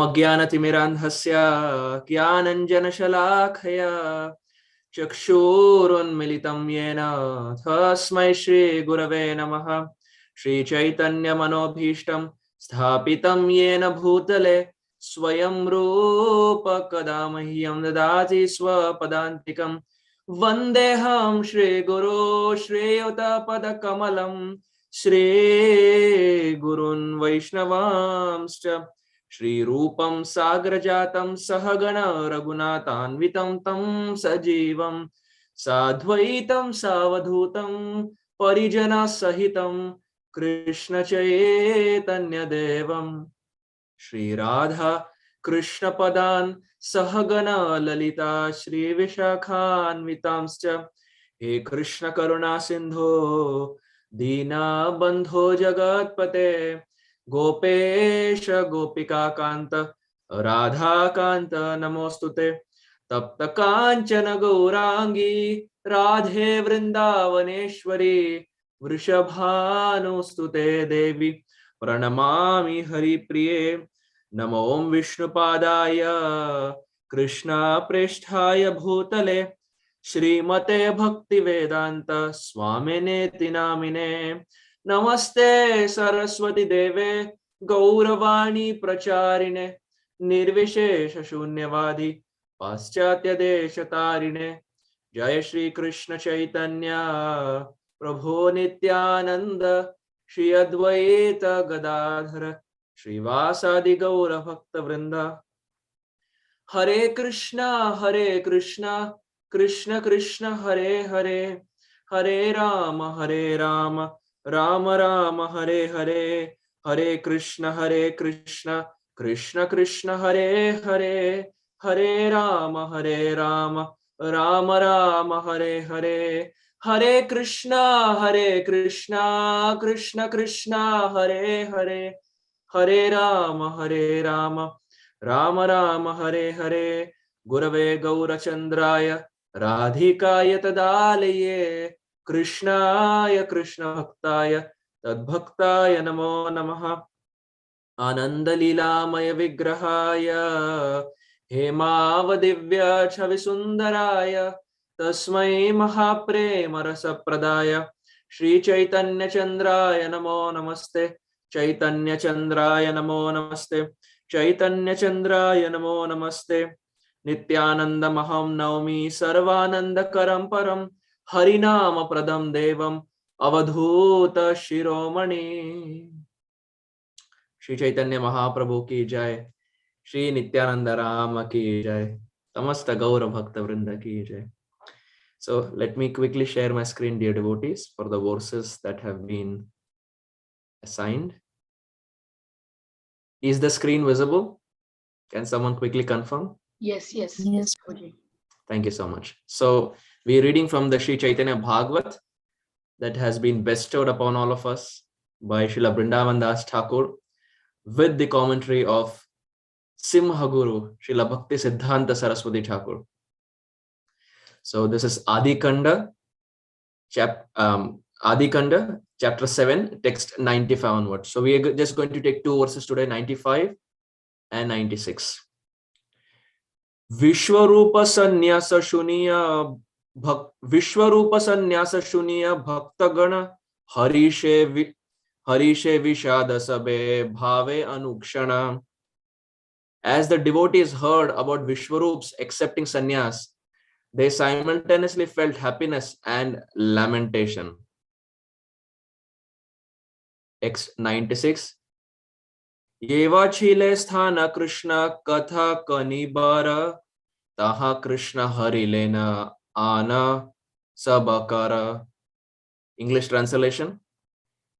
अज्ञानतिमिरान्धस्य ज्ञानञ्जनशलाखया चक्षुरुन्मिलितं येन तस्मै श्रीगुरवे नमः। श्रीचैतन्यमनोभीष्टं स्थापितं येन भूतले स्वयं रूप कदा मह्यं ददाति स्वपदान्तिकं। वन्देऽहं श्रीगुरो श्रेयोतपदकमलं श्रीगुरुन् वैष्णवांश्च। श्रीरूपं साग्रजातं सहगण रघुनाथान्वितं तं सजीवं साद्वैतं सावधूतं परिजनसहितं कृष्ण चैतन्यदेवं श्रीराधा कृष्णपदान् सहगण ललिता श्रीविशाखान्वितांश्च। हे कृष्ण करुणा सिन्धो दीनबन्धो जगत्पते गोपेश गोपिका कांत राधाकांत नमोस्तुते। तप्त कांचन गौरांगी राधे वृंदावनेश्वरी वृषभानुस्तुते देवी प्रणमामि हरिप्रिये। नमो विष्णुपादाय कृष्णा प्रेष्ठाय भूतले श्रीमते भक्तिवेदांत स्वामिनेति नामिने। नमस्ते सरस्वती देवे गौरवाणी प्रचारिणे निर्विशेष शून्यवादी पाश्चात्य देश तारिणे। जय श्री कृष्ण चैतन्य प्रभु नित्यानंद श्री अद्वैत गदाधर श्रीवासादि गौर भक्त वृंदा। हरे कृष्णा कृष्ण कृष्ण हरे हरे हरे राम राम राम हरे हरे। हरे कृष्ण कृष्ण कृष्ण हरे हरे हरे राम राम राम हरे हरे। हरे कृष्ण कृष्ण कृष्ण हरे हरे हरे राम राम राम हरे हरे। गुरवे गौरचंद्राय राधिकाय तदालये कृष्णाय कृष्ण भक्ताय तद्भक्ताय नमो नमः। आनंद लीलामय विग्रहाय हेमावदिव्य छवि सुंदराय तस्मै महाप्रेम रसप्रदाय श्री चैतन्य चंद्राय नमो नमस्ते। चैतन्य चंद्राय नमो नमस्ते। चैतन्य चंद्राय नमो नमस्ते। नित्यानंदमहं नौमि सर्वानंदकरं परं हरिनाम प्रदं देवं अवधूत शिरोमणि। श्री चैतन्य महाप्रभु की जय। श्री नित्यानंद राम की जय। समस्त गौर भक्त वृंद की जय। So let me quickly share my screen, dear devotees, for the verses that have been assigned. Is the screen visible? Can someone quickly confirm? Yes. Thank you so much. So we are reading from the Sri Chaitanya Bhagavat that has been bestowed upon all of us by Srila Vrindavan Das Thakur with the commentary of Simha Guru Srila Bhakti Siddhanta Saraswati Thakur. So this is Adi Kanda, chapter 7, text 95 onwards. So we are just going to take two verses today, 95 and 96. Vishwarupa Sannyasa Shuniya Bhaktagana Harishe Vishada Sabe Bhave Anukshana. As the devotees heard about Vishwarup's accepting sannyas, they simultaneously felt happiness and lamentation. Text 96. Yeva chile sthana Krishna katha kanibara taha Krishna harilena ana sabakara. English translation.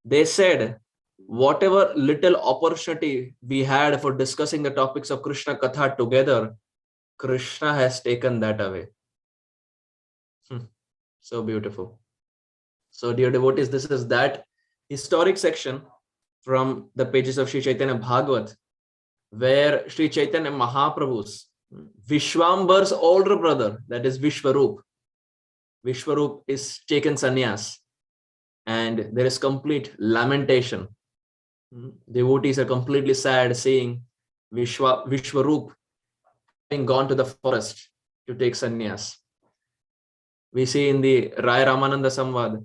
They said, whatever little opportunity we had for discussing the topics of Krishna Katha together, Krishna has taken that away. So beautiful. So dear devotees, this is that historic section from the pages of Sri Chaitanya Bhagavat, where Sri Chaitanya Mahaprabhu's Vishwambar's older brother, that is Vishwarup is taken sannyas, and there is complete lamentation. Devotees are completely sad, saying Vishwaroop, having gone to the forest to take sannyas. We see in the Rai Ramananda Samvad,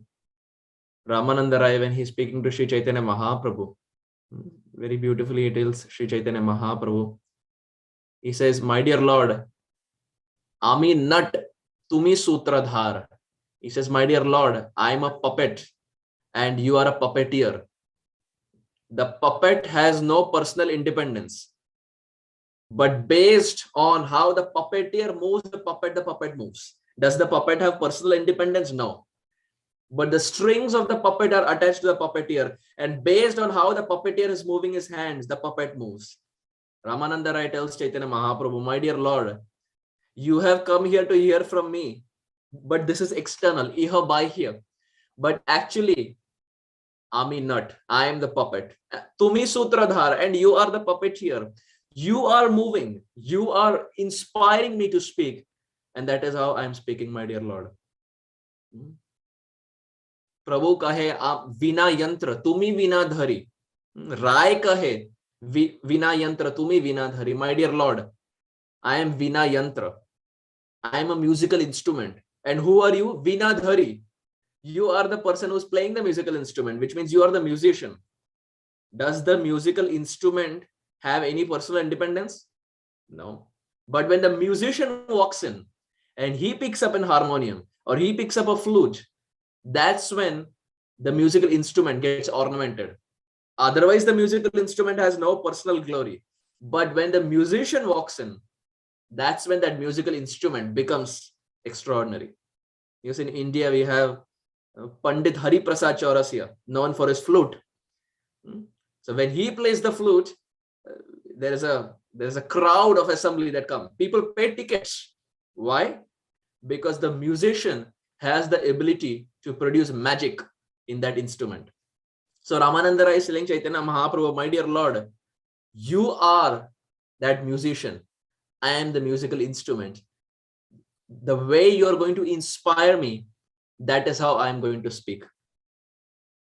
Ramananda Rai, when he's speaking to Sri Chaitanya Mahaprabhu, very beautifully he tells Sri Chaitanya Mahaprabhu, he says, my dear Lord, Ami Nat, Tumi Sutradhar. He says, my dear Lord, I am a puppet and you are a puppeteer. The puppet has no personal independence, but based on how the puppeteer moves the puppet moves. Does the puppet have personal independence? No. But the strings of the puppet are attached to the puppeteer, and based on how the puppeteer is moving his hands, the puppet moves. Ramananda Rai tells Chaitanya Mahaprabhu, my dear Lord, you have come here to hear from me, but this is external, iha bahya. But actually, Ami Nat, I am the puppet. Tumi Sutradhar, and you are the puppeteer. You are moving. You are inspiring me to speak. And that is how I am speaking, my dear Lord. Prabhu kahe, aap vina yantra, tumi vina dhari. Rai kahe, vina yantra, tumi vina dhari. My dear Lord, I am vina yantra. I am a musical instrument. And who are you? Vina dhari. You are the person who's playing the musical instrument, which means you are the musician. Does the musical instrument have any personal independence? No. But when the musician walks in and he picks up an harmonium or he picks up a flute, that's when the musical instrument gets ornamented. Otherwise, the musical instrument has no personal glory. But when the musician walks in, that's when that musical instrument becomes extraordinary. You see, in India, we have Pandit Hari Prasad Chaurasia, known for his flute. So when he plays the flute, there is a crowd of assembly that come. People pay tickets. Why? Because the musician has the ability to produce magic in that instrument. So Ramananda Rai is telling Chaitanya Mahaprabhu, my dear Lord, you are that musician. I am the musical instrument. The way you are going to inspire me, that is how I am going to speak.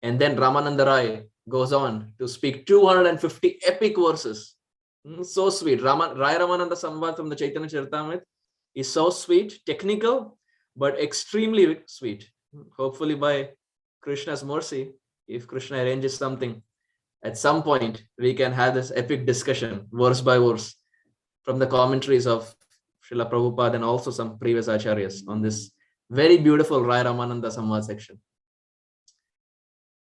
And then Ramananda Rai goes on to speak 250 epic verses. So sweet. Rai Ramananda Samvad from the Chaitanya Charitamrita is so sweet, technical, but extremely sweet. Hopefully by Krishna's mercy, if Krishna arranges something, at some point we can have this epic discussion, verse by verse, from the commentaries of Srila Prabhupada and also some previous acharyas on this very beautiful Rai Ramananda Samvad section.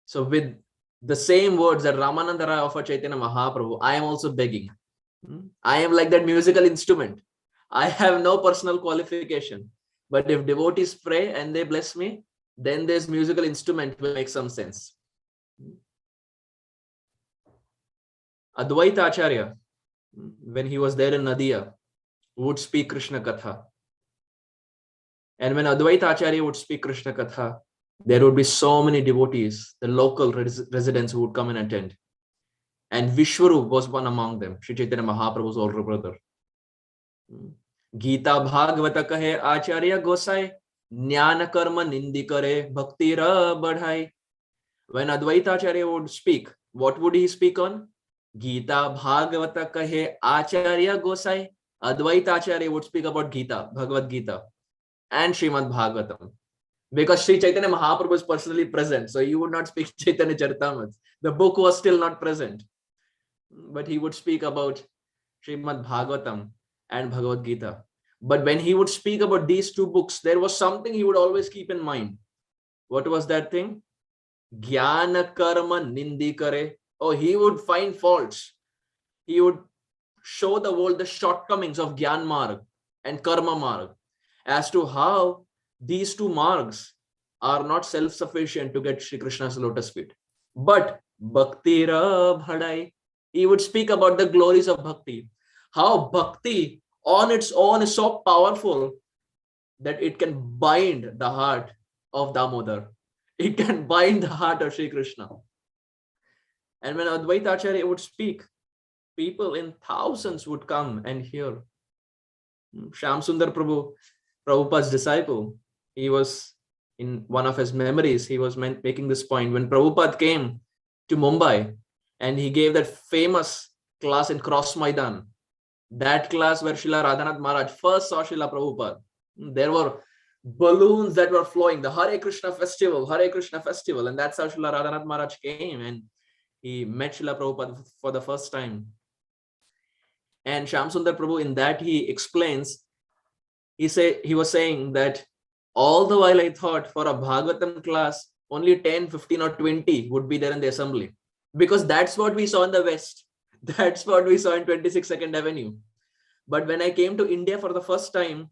So with the same words that Ramananda Rai offered Chaitanya Mahaprabhu, I am also begging. I am like that musical instrument. I have no personal qualification. But if devotees pray and they bless me, then this musical instrument will make some sense. Advaita Acharya, when he was there in Nadia, would speak Krishna Katha. And when Advaita Acharya would speak Krishna Katha, there would be so many devotees, the local residents who would come and attend. And Vishwaroop was one among them, Sri Chaitanya Mahaprabhu's older brother. Gita Bhagavata kahe Acharya Gosai, Jnana Karma Nindi kare, Bhakti ra badhai. When Advaita Acharya would speak, what would he speak on? Gita Bhagavata kahe Acharya Gosai. Advaita Acharya would speak about Gita, Bhagavad Gita, and Srimad Bhagavatam. Because Sri Chaitanya Mahaprabhu was personally present, so he would not speak Chaitanya Charitamrita. The book was still not present. But he would speak about Srimad Bhagavatam and Bhagavad Gita. But when he would speak about these two books, there was something he would always keep in mind. What was that thing? Jnana Karma Nindi kare. Oh, he would find faults. He would show the world the shortcomings of Gyan Marg and Karma Marg as to how these two margs are not self-sufficient to get Shri Krishna's lotus feet. But Bhakti ra bhadai, he would speak about the glories of Bhakti. How Bhakti on its own is so powerful that it can bind the heart of Damodar. It can bind the heart of Shri Krishna. And when Advaita Acharya would speak, people in thousands would come and hear. Shyam Sundar Prabhu, Prabhupada's disciple, he was in one of his memories, he was making this point when Prabhupada came to Mumbai and he gave that famous class in Cross Maidan. That class where Srila Radhanath Maharaj first saw Srila Prabhupada. There were balloons that were flowing, the Hare Krishna festival, and that's how Srila Radhanath Maharaj came and he met Srila Prabhupada for the first time. And Shyam Sundar Prabhu, in that he explains, he was saying that all the while I thought for a Bhagavatam class, only 10, 15 or 20 would be there in the assembly. Because that's what we saw in the West. That's what we saw in 26 Second Avenue. But when I came to India for the first time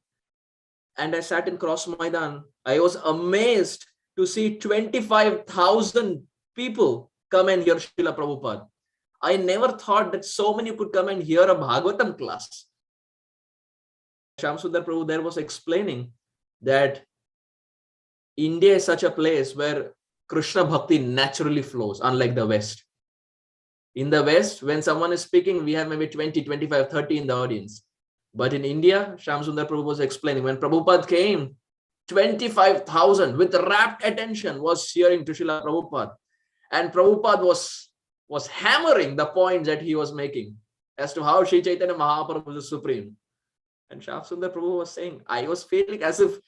and I sat in Cross Maidan, I was amazed to see 25,000 people come and hear Srila Prabhupada. I never thought that so many could come and hear a Bhagavatam class. Shyam Sundar Prabhu there was explaining that India is such a place where Krishna Bhakti naturally flows, unlike the West. In the West, when someone is speaking, we have maybe 20, 25, 30 in the audience. But in India, Shyam Sundar Prabhu was explaining, when Prabhupada came, 25,000 with rapt attention was hearing to Srila Prabhupada. And Prabhupada was hammering the points that he was making as to how Sri Chaitanya Mahaprabhu is supreme. And Shyam Sundar Prabhu was saying, I was feeling as if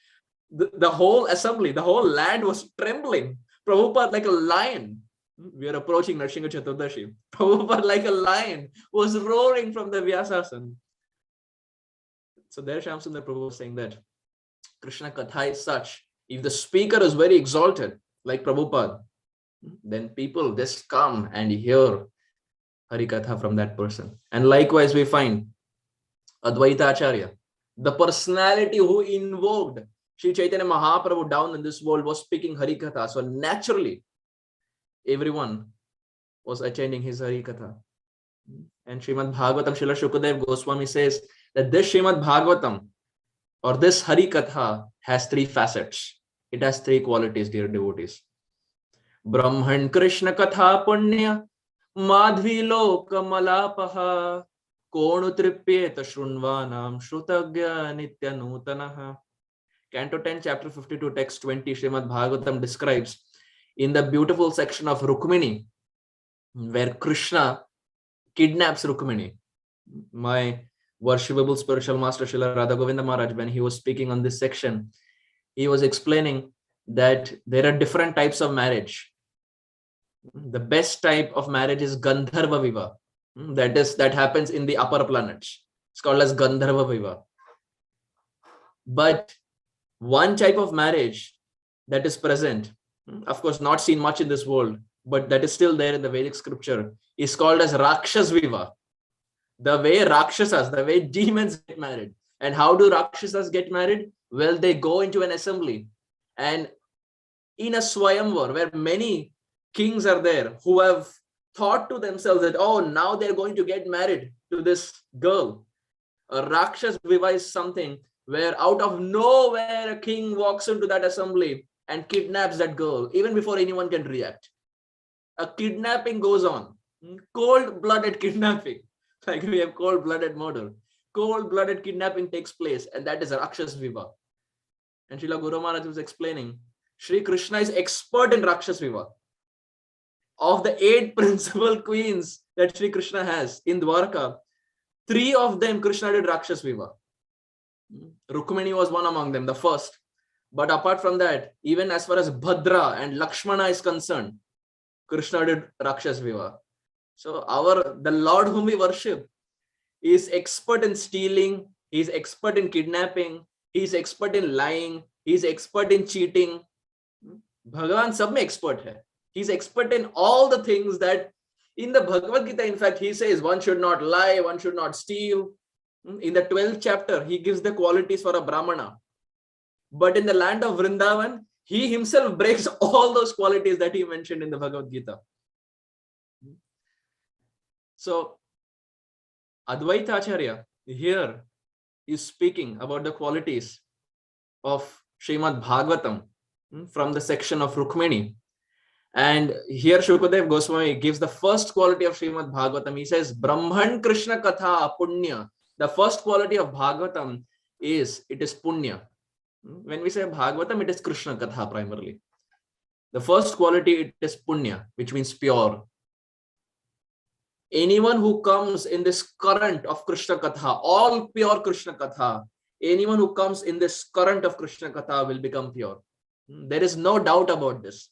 the whole assembly, the whole land was trembling. Prabhupada like a lion. We are approaching Narsingha Chaturdashi. Prabhupada like a lion was roaring from the Vyasasana. So there Shyam Sundar Prabhu was saying that Krishna Katha is such, if the speaker is very exalted, like Prabhupada, then people just come and hear Harikatha from that person. And likewise we find Advaita Acharya, the personality who invoked Sri Chaitanya Mahaprabhu down in this world, was speaking Harikatha. So naturally, everyone was attending his Harikatha. And Srimad Bhagavatam, Srila Shukadev Goswami says that this Srimad Bhagavatam or this Harikatha has three facets. It has three qualities, dear devotees. Brahman Krishna Katha Punya Madhvi Loka Malapaha Konu Tripyeta Shrunvanam Shrutagya Nitya Nutanaha. Canto 10, chapter 52, text 20, Srimad Bhagavatam describes in the beautiful section of Rukmini, where Krishna kidnaps Rukmini. My worshipable spiritual master, Srila Radha Govinda Maharaj, when he was speaking on this section, he was explaining that there are different types of marriage. The best type of marriage is Gandharva Viva. That happens in the upper planets. It's called as Gandharva Viva. But one type of marriage that is present, of course not seen much in this world, but that is still there in the Vedic scripture, is called as Rakshas Viva. The way Rakshasas, the way demons get married. And how do Rakshasas get married? Well, they go into an assembly and in a Swayamvar where many kings are there who have thought to themselves that, oh, now they're going to get married to this girl. A Rakshas Viva is something where out of nowhere a king walks into that assembly and kidnaps that girl, even before anyone can react. A kidnapping goes on. Cold-blooded kidnapping. Like we have cold-blooded murder. Cold-blooded kidnapping takes place, and that is Rakshas Viva. And Srila Guru Maharaj was explaining, Sri Krishna is expert in Rakshas Viva. Of the 8 principal queens that Sri Krishna has in Dwarka, 3 of them Krishna did Rakshas Viva. Rukmini was one among them, the first. But apart from that, even as far as Bhadra and Lakshmana is concerned, Krishna did Rakshas Viva. So the Lord whom we worship is expert in stealing, he's expert in kidnapping, he's expert in lying, he's expert in cheating. Bhagavan sab mein expert hai. He's expert in all the things that in the Bhagavad Gita, in fact, he says one should not lie, one should not steal. In the 12th chapter, he gives the qualities for a Brahmana. But in the land of Vrindavan, he himself breaks all those qualities that he mentioned in the Bhagavad Gita. So, Advaita Acharya here is speaking about the qualities of Srimad Bhagavatam from the section of Rukmini. And here Shukadev Goswami gives the first quality of Srimad Bhagavatam. He says, Brahman Krishna Katha Punya. The first quality of Bhagavatam is, it is Punya. When we say Bhagavatam, it is Krishna Katha primarily. The first quality, it is Punya, which means pure. Anyone who comes in this current of Krishna Katha, all pure Krishna Katha, anyone who comes in this current of Krishna Katha will become pure. There is no doubt about this.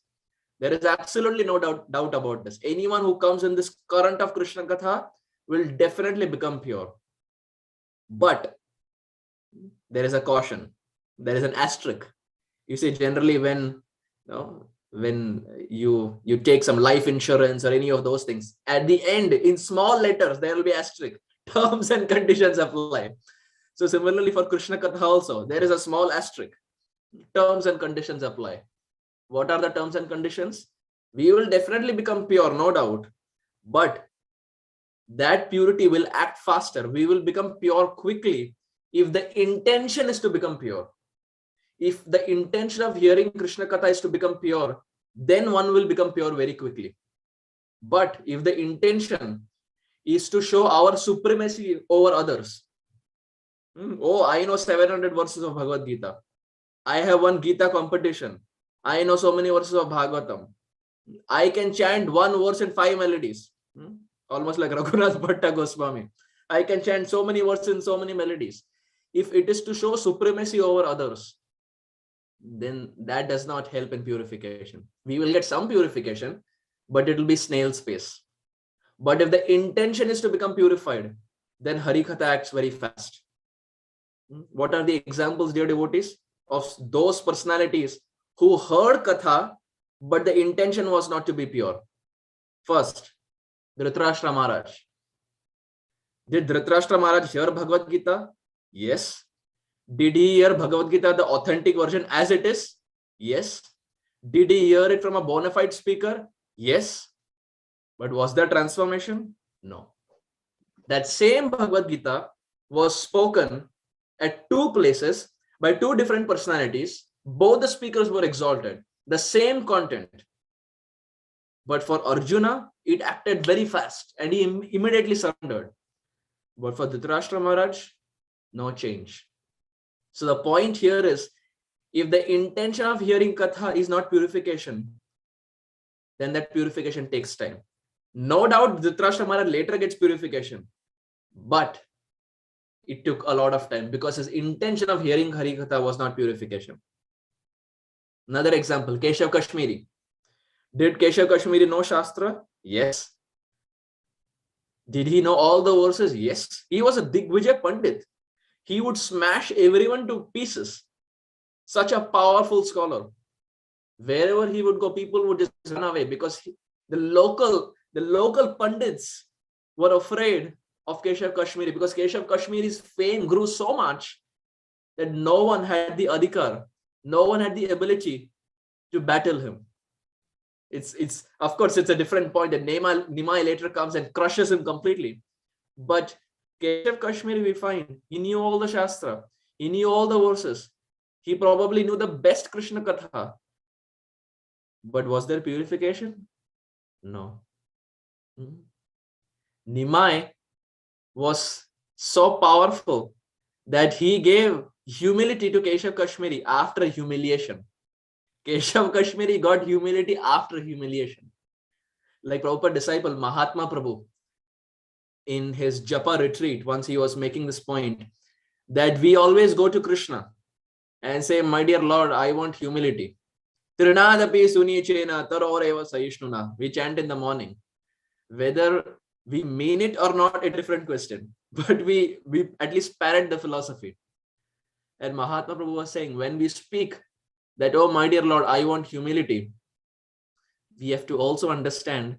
There is absolutely no doubt about this. Anyone who comes in this current of Krishna Katha will definitely become pure. But there is a caution. There is an asterisk. You see, generally when you take some life insurance or any of those things, at the end, in small letters, there will be asterisk. Terms and conditions apply. So similarly for Krishna Katha also, there is a small asterisk. Terms and conditions apply. What are the terms and conditions? We will definitely become pure, no doubt. But that purity will act faster. We will become pure quickly if the intention is to become pure. If the intention of hearing Krishna Katha is to become pure, then one will become pure very quickly. But if the intention is to show our supremacy over others, oh, I know 700 verses of Bhagavad Gita. I have won Gita competition. I know so many verses of Bhagavatam. I can chant one verse in 5 melodies. Almost like Raghunath Bhatta Goswami. I can chant so many verses in so many melodies. If it is to show supremacy over others, then that does not help in purification. We will get some purification, but it will be snail's pace. But if the intention is to become purified, then Harikatha acts very fast. What are the examples, dear devotees, of those personalities who heard Katha, but the intention was not to be pure? First, Dhritarashtra Maharaj. Did Dhritarashtra Maharaj hear Bhagavad Gita? Yes. Did he hear Bhagavad Gita, the authentic version as it is? Yes. Did he hear it from a bona fide speaker? Yes. But was there transformation? No. That same Bhagavad Gita was spoken at 2 places by 2 different personalities. Both the speakers were exalted. The same content. But for Arjuna, it acted very fast and he immediately surrendered. But for Dhritarashtra Maharaj, no change. So the point here is, if the intention of hearing Katha is not purification, then that purification takes time. No doubt Dhritarashtra Maharaj later gets purification, but it took a lot of time because his intention of hearing Harikatha was not purification. Another example, Keshav Kashmiri. Did Keshav Kashmiri know Shastra? Yes. Did he know all the verses? Yes. He was a Digvijay Pandit. He would smash everyone to pieces. Such a powerful scholar. Wherever he would go, people would just run away because the local Pandits were afraid of Keshav Kashmiri because Keshav Kashmiri's fame grew so much that no one had the adhikar, no one had the ability to battle him. It's of course it's a different point that Nimai later comes and crushes him completely. But Keshav Kashmiri, we find, he knew all the Shastra, he knew all the verses, he probably knew the best Krishna Katha. But was there purification? No. Nimai was so powerful that he gave humility to Keshav Kashmiri after humiliation. Keshav Kashmiri got humility after humiliation. Like Prabhupada disciple Mahatma Prabhu, in his Japa retreat, once he was making this point that we always go to Krishna and say, my dear Lord, I want humility. We chant in the morning. Whether we mean it or not, a different question. But we at least parrot the philosophy. And Mahatma Prabhu was saying, when we speak that, oh my dear Lord, I want humility, we have to also understand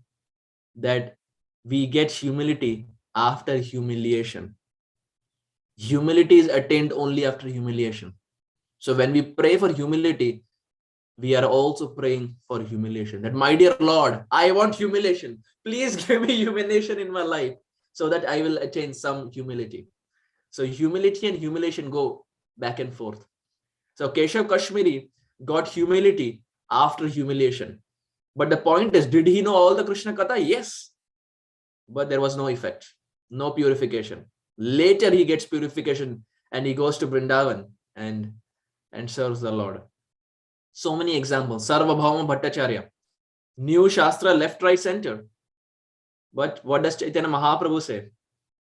that we get humility after humiliation. Humility is attained only after humiliation. So when we pray for humility, we are also praying for humiliation. That, my dear Lord, I want humiliation. Please give me humiliation in my life so that I will attain some humility. So humility and humiliation go back and forth. So Keshav Kashmiri got humility after humiliation. But the point is, did he know all the Krishna Katha? Yes. But there was no effect, no purification. Later he gets purification and he goes to Vrindavan and serves the Lord. So many examples. Sarvabhauma Bhattacharya knew Shastra left, right, center. But what does Chaitanya Mahaprabhu say?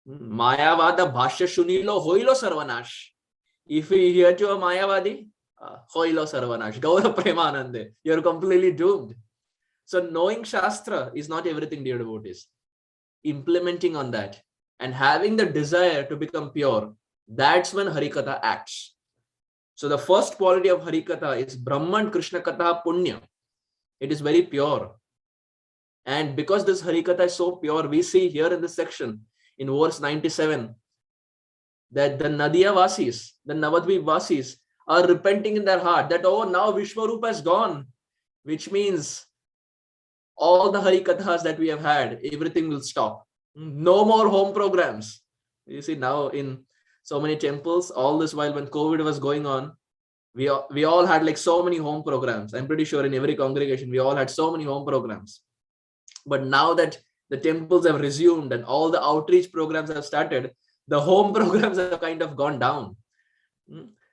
Mayavada bhashya shunilo hoilo sarvanash. If we hear to a Mayavadi, hoilo sarvanash, Gaura Premanande, you're completely doomed. So knowing Shastra is not everything, dear devotees. Implementing on that and having the desire to become pure, that's when Harikatha acts. So the first quality of Harikatha is Brahman Krishna Katha Punya. It is very pure. And because this Harikatha is so pure, we see here in this section, in verse 97, that the Nadia Vasis, the Navadvip Vasis, are repenting in their heart that, oh, now Vishwarupa has gone, which means all the Harikathas that we have had, everything will stop. No more home programs. You see, now in so many temples, all this while when COVID was going on, we all had like so many home programs. I'm pretty sure in every congregation, we all had so many home programs. But now that the temples have resumed and all the outreach programs have started, the home programs have kind of gone down.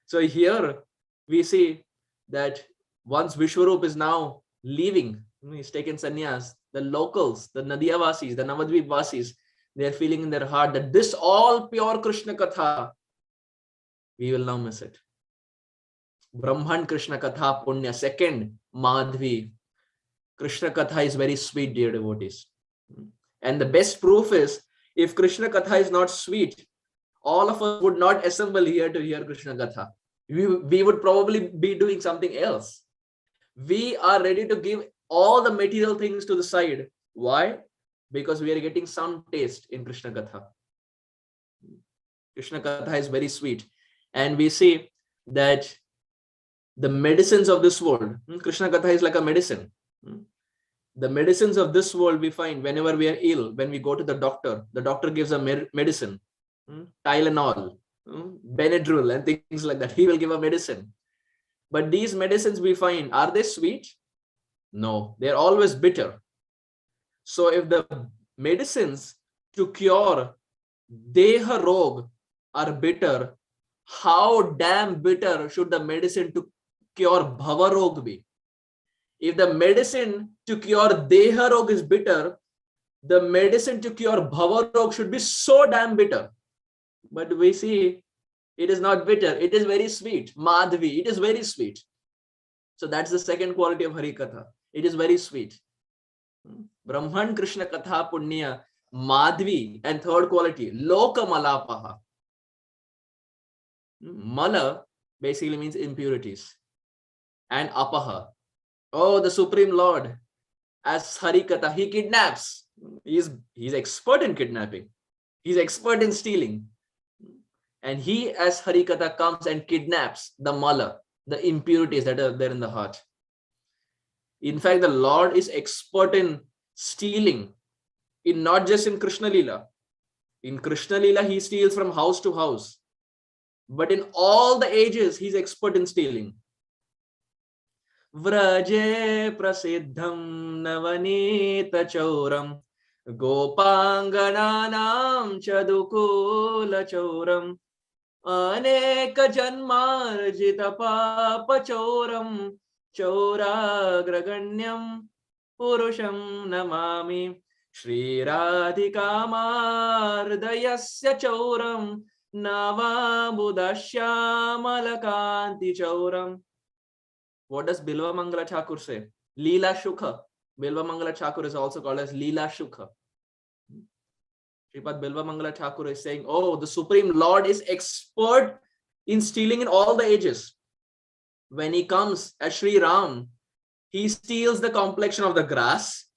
So here we see that once Vishwarup is now leaving, he's taken sannyas, the locals, the Nadia Vasis, the Navadvip Vasis, they're feeling in their heart that this all pure Krishna Katha, we will now miss it. Brahman Krishna Katha Punya. Second, Madhvi. Krishna Katha is very sweet, dear devotees. And the best proof is, if Krishna Katha is not sweet, all of us would not assemble here to hear Krishna Katha. We would probably be doing something else. We are ready to give all the material things to the side. Why? Because we are getting some taste in Krishna Katha. Krishna Katha is very sweet. And we see that the medicines of this world, Krishna Katha is like a medicine. The medicines of this world we find whenever we are ill, when we go to the doctor gives a medicine, Tylenol, Benadryl and things like that. He will give a medicine. But these medicines we find, are they sweet? No, they're always bitter. So if the medicines to cure Deha Rog are bitter, how damn bitter should the medicine to cure Bhava Rog be? If the medicine to cure Deha Rog is bitter, the medicine to cure Bhava Rog should be so damn bitter. But we see it is not bitter. It is very sweet. Madhvi, it is very sweet. So that's the second quality of Harikatha. It is very sweet. Brahman Krishna Katha Punya, Madhvi. And third quality, Loka Malapaha. Mala basically means impurities. And Apaha. Oh, the Supreme Lord, as Harikatha, he kidnaps. He's expert in kidnapping. He's expert in stealing. And he, as Harikatha, comes and kidnaps the mala, the impurities that are there in the heart. In fact, the Lord is expert in stealing, not just in Krishna Lila. In Krishna Lila, he steals from house to house. But in all the ages, he's expert in stealing. Vraje prasiddham navanita chauram gopangananam chadukula chauram aneka janmarjita papa chauram chauragraganyam purusham namami Shri Radhikamardayasya chauram navabudashyamalakanti chauram. What does Bilva Mangala Thakur say? Leela Shukha. Bilva Mangala Thakur is also called as Leela Shukha. Sripad Bilva Mangala Thakur is saying, oh, the Supreme Lord is expert in stealing in all the ages. When he comes as Sri Ram, he steals the complexion of the grass,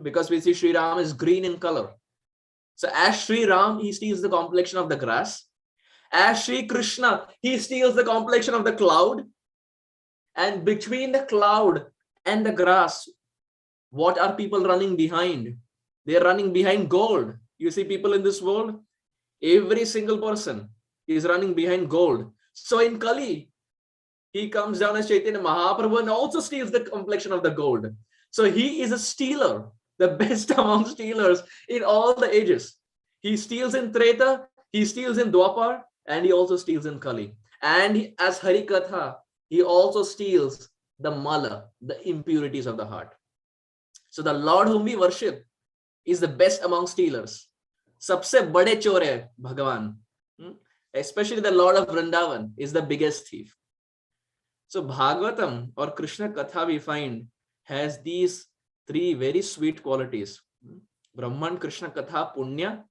because we see Sri Ram is green in color. So as Sri Ram, he steals the complexion of the grass. As Sri Krishna, he steals the complexion of the cloud. And between the cloud and the grass, what are people running behind? They're running behind gold. You see people in this world, every single person is running behind gold. So in Kali, he comes down as Chaitanya Mahaprabhu and also steals the complexion of the gold. So he is a stealer, the best among stealers in all the ages. He steals in Treta, he steals in Dwapar, and he also steals in Kali. And as Harikatha, he also steals the mala, the impurities of the heart. So the Lord whom we worship, is the best among stealers. Sabse bade chor hai Bhagavan. Especially the Lord of Vrindavan is the biggest thief. So Bhagavatam or Krishna Katha we find has these three very sweet qualities. Brahman, Krishna Katha, Punya,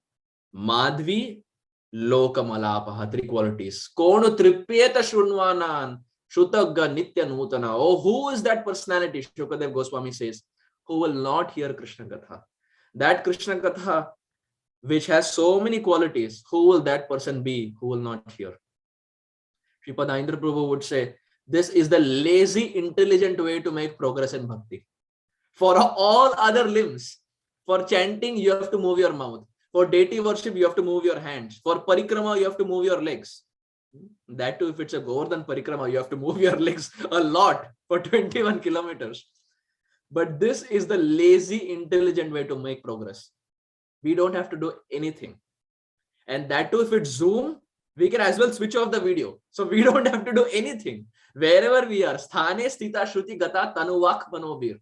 Madhvi, Lokamalapaha, three qualities. Konu tripyeta shrunvanan, Shutagga Nitya Nutana. Oh, who is that personality? Shukadev Goswami says, who will not hear Krishna Katha? That Krishna Katha, which has so many qualities, who will that person be who will not hear? Sripada Indra Prabhu would say, this is the lazy, intelligent way to make progress in bhakti. For all other limbs, for chanting, you have to move your mouth. For deity worship, you have to move your hands. For parikrama, you have to move your legs. That too, if it's a Govardhan parikrama, you have to move your legs a lot for 21 kilometers. But this is the lazy, intelligent way to make progress. We don't have to do anything. And that too, if it's Zoom, we can as well switch off the video. So we don't have to do anything. Wherever we are, sthane sthita shruti gata tanuvak manobir.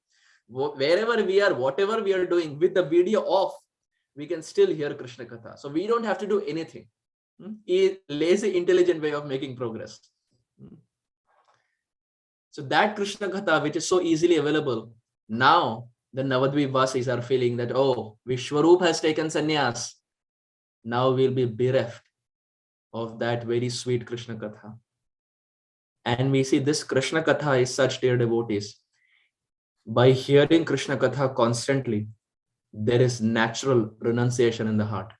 Wherever we are, whatever we are doing with the video off, we can still hear Krishna Katha. So we don't have to do anything. A lazy, intelligent way of making progress. So that Krishna Katha, which is so easily available, now the Navadvip Vasis are feeling that, oh, Vishwarup has taken sannyas. Now we'll be bereft of that very sweet Krishna Katha. And we see this Krishna Katha is such, dear devotees. By hearing Krishna Katha constantly, there is natural renunciation in the heart.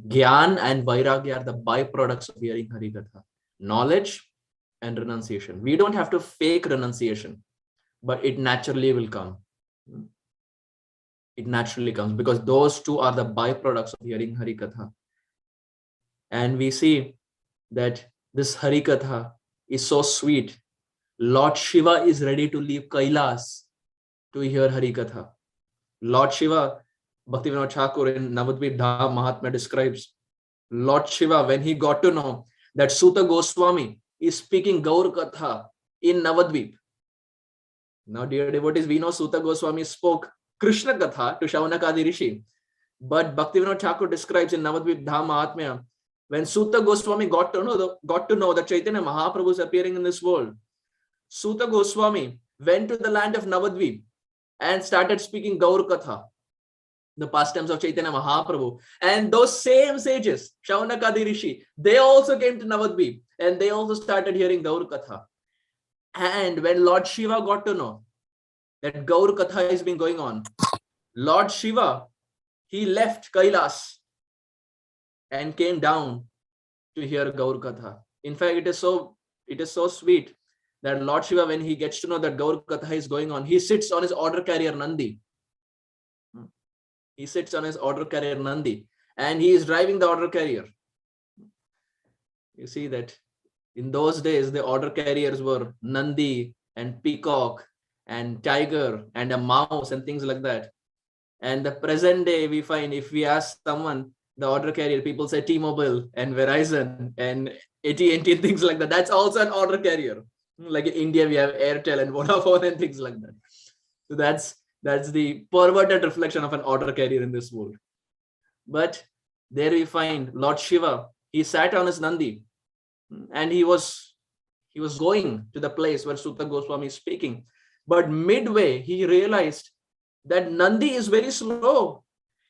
Gyan and Vairagya are the byproducts of hearing Hari Katha. Knowledge and renunciation. We don't have to fake renunciation, but it naturally will come. It naturally comes because those two are the byproducts of hearing Hari Katha. And we see that this Hari Katha is so sweet. Lord Shiva is ready to leave Kailas to hear Hari Katha. Lord Shiva, Bhaktivinoda Thakur in Navadvip Dham Mahatmya describes Lord Shiva when he got to know that Suta Goswami is speaking Gaur Katha in Navadvip. Now, dear devotees, we know Suta Goswami spoke Krishna Katha to Shaunakadi Rishi. But Bhaktivinoda Thakur describes in Navadvip Dham Mahatmya when Suta Goswami got to know that Chaitanya Mahaprabhu is appearing in this world. Suta Goswami went to the land of Navadvip and started speaking Gaur Katha, the pastimes of Chaitanya Mahaprabhu. And those same sages, Shaunakadi Rishi, they also came to Navadvip and they also started hearing Gaur Katha. And when Lord Shiva got to know that Gaur Katha has been going on, Lord Shiva, he left Kailas and came down to hear Gaur Katha. In fact, it is so sweet that Lord Shiva, when he gets to know that Gaur Katha is going on, he sits on his order carrier Nandi. He sits on his order carrier Nandi and he is driving the order carrier. You see that in those days, the order carriers were Nandi and peacock and tiger and a mouse and things like that. And the present day, we find if we ask someone, the order carrier, people say T-Mobile and Verizon and AT&T and things like that. That's also an order carrier. Like in India, we have Airtel and Vodafone and things like that. So that's the perverted reflection of an order carrier in this world. But there we find Lord Shiva. He sat on his Nandi and he was going to the place where Suta Goswami is speaking. But midway, he realized that Nandi is very slow.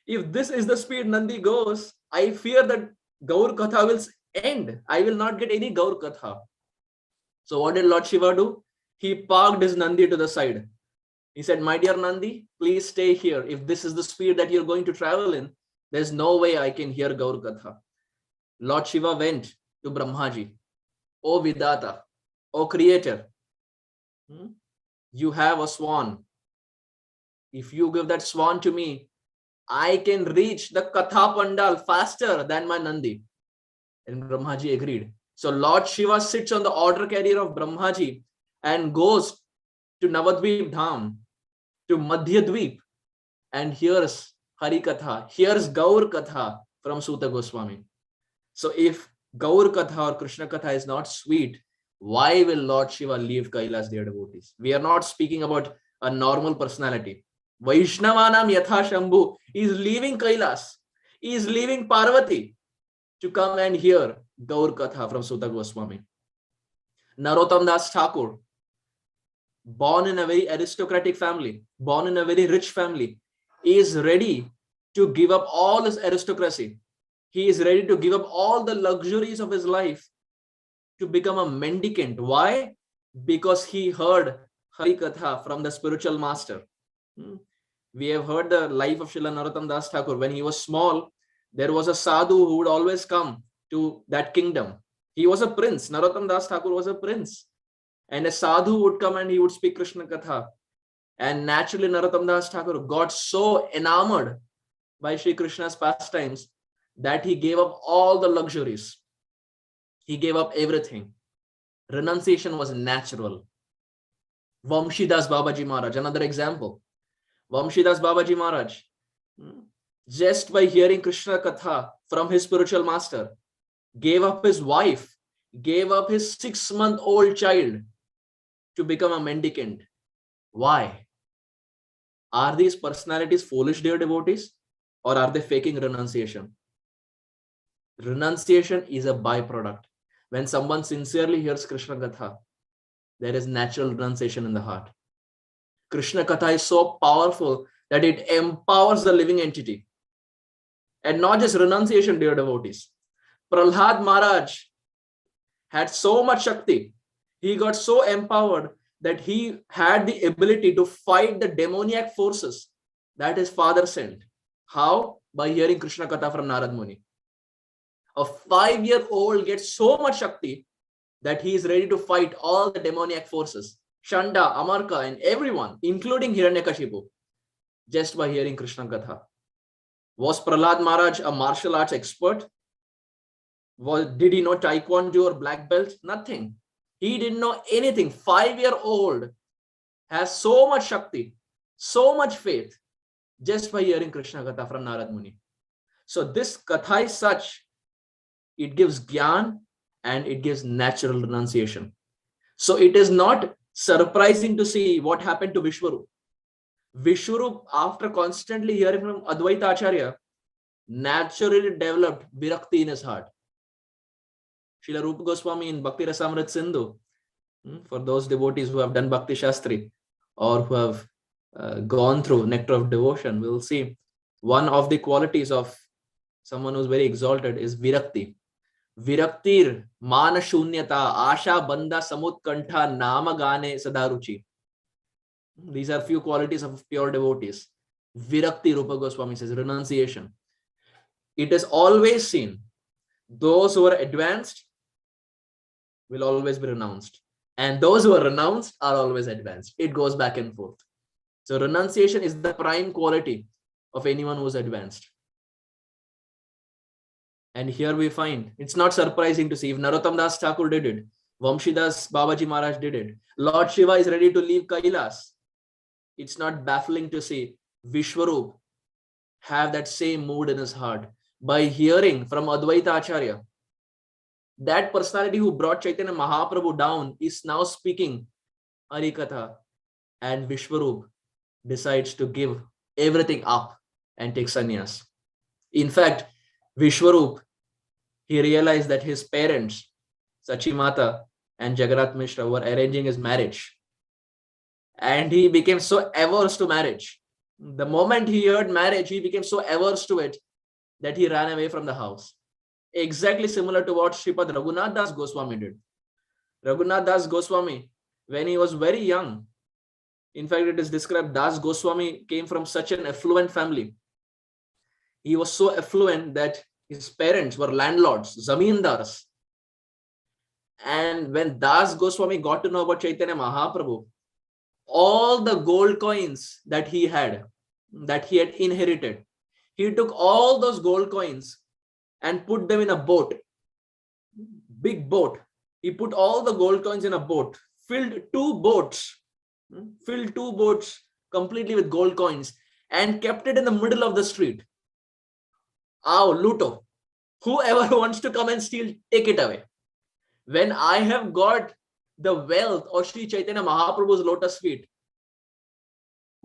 If this is the speed Nandi goes, I fear that Gaur Katha will end. I will not get any Gaur Katha. So what did Lord Shiva do? He parked his Nandi to the side. He said, my dear Nandi, please stay here. If this is the speed that you're going to travel in, there's no way I can hear Gaur Katha. Lord Shiva went to Brahmaji. O Vidata, O Creator, you have a swan. If you give that swan to me, I can reach the Katha Pandal faster than my Nandi. And Brahmaji agreed. So Lord Shiva sits on the order carrier of Brahmaji and goes to Navadvip Dham, to Madhyadvip, and hears Hari Katha, hears Gaur Katha from Suta Goswami. So if Gaur Katha or Krishna Katha is not sweet, why will Lord Shiva leave Kailas, dear devotees? We are not speaking about a normal personality. Vaishnavanam yatha Shambhu. He is leaving Kailas. He is leaving Parvati to come and hear Gaur Katha from Sutta Goswami. Narottam Das Thakur, born in a very aristocratic family, born in a very rich family, is ready to give up all his aristocracy. He is ready to give up all the luxuries of his life to become a mendicant. Why? Because he heard Hari Katha from the spiritual master. We have heard the life of Srila Narottam Das Thakur. When he was small, there was a sadhu who would always come to that kingdom. He was a prince. Narottam Das Thakur was a prince. And a sadhu would come and he would speak Krishna Katha. And naturally, Narottam Das Thakur got so enamored by Sri Krishna's pastimes that he gave up all the luxuries. He gave up everything. Renunciation was natural. Vamshidas Babaji Maharaj, another example. Vamshidas Babaji Maharaj, just by hearing Krishna Katha from his spiritual master, gave up his wife, gave up his 6-month-old child to become a mendicant. Why? Are these personalities foolish, dear devotees, or are they faking renunciation? Renunciation is a byproduct. When someone sincerely hears Krishna Katha, there is natural renunciation in the heart. Krishna Katha is so powerful that it empowers the living entity. And not just renunciation, dear devotees. Prahlad Maharaj had so much Shakti. He got so empowered that he had the ability to fight the demoniac forces that his father sent. How? By hearing Krishna Katha from Narad Muni. A 5-year-old gets so much Shakti that he is ready to fight all the demoniac forces. Shanda, Amarka, and everyone, including Hiranyakashipu, just by hearing Krishna Katha. Was Prahlad Maharaj a martial arts expert? Did he know Taekwondo or black belt? Nothing. He didn't know anything. 5-year-old has so much Shakti, so much faith, just by hearing Krishna Katha from Narad Muni. So this Katha is such, it gives Gyan and it gives natural renunciation. So it is not surprising to see what happened to Vishwarup. Vishwarup, after constantly hearing from Advaita Acharya, naturally developed Virakti in his heart. Srila Rupa Goswami in Bhakti Rasamrit Sindhu, for those devotees who have done Bhakti Shastri or who have gone through Nectar of Devotion, we will see one of the qualities of someone who is very exalted is Virakti. Viraktir, Mana Shunyata, Asha Banda Samutkantha, Nama Gane Sadaruchi. These are few qualities of pure devotees. Virakti, Rupa Goswami says, renunciation. It is always seen. Those who are advanced will always be renounced. And those who are renounced are always advanced. It goes back and forth. So renunciation is the prime quality of anyone who is advanced. And here we find, it's not surprising to see if Narottam Das Thakur did it, Vamshidas Babaji Maharaj did it, Lord Shiva is ready to leave Kailas. It's not baffling to see Vishwarup have that same mood in his heart by hearing from Advaita Acharya. That personality who brought Chaitanya Mahaprabhu down is now speaking Harikatha, and Vishwarup decides to give everything up and take sannyas. In fact, Vishwarup, he realized that his parents, Sachi Mata and Jagannath Mishra, were arranging his marriage. And he became so averse to marriage. The moment he heard marriage, he became so averse to it that he ran away from the house. Exactly similar to what Sripad Raghunath Das Goswami did. Raghunath Das Goswami, when he was very young, in fact, it is described Das Goswami came from such an affluent family. He was so affluent that his parents were landlords, zamindars. And when Das Goswami got to know about Chaitanya Mahaprabhu, all the gold coins that he had inherited, he took all those gold coins and put them in a boat, big boat. He put all the gold coins in a boat, filled two boats completely with gold coins, and kept it in the middle of the street. Aao, luto. Whoever wants to come and steal, take it away. When I have got the wealth of Sri Chaitanya Mahaprabhu's lotus feet,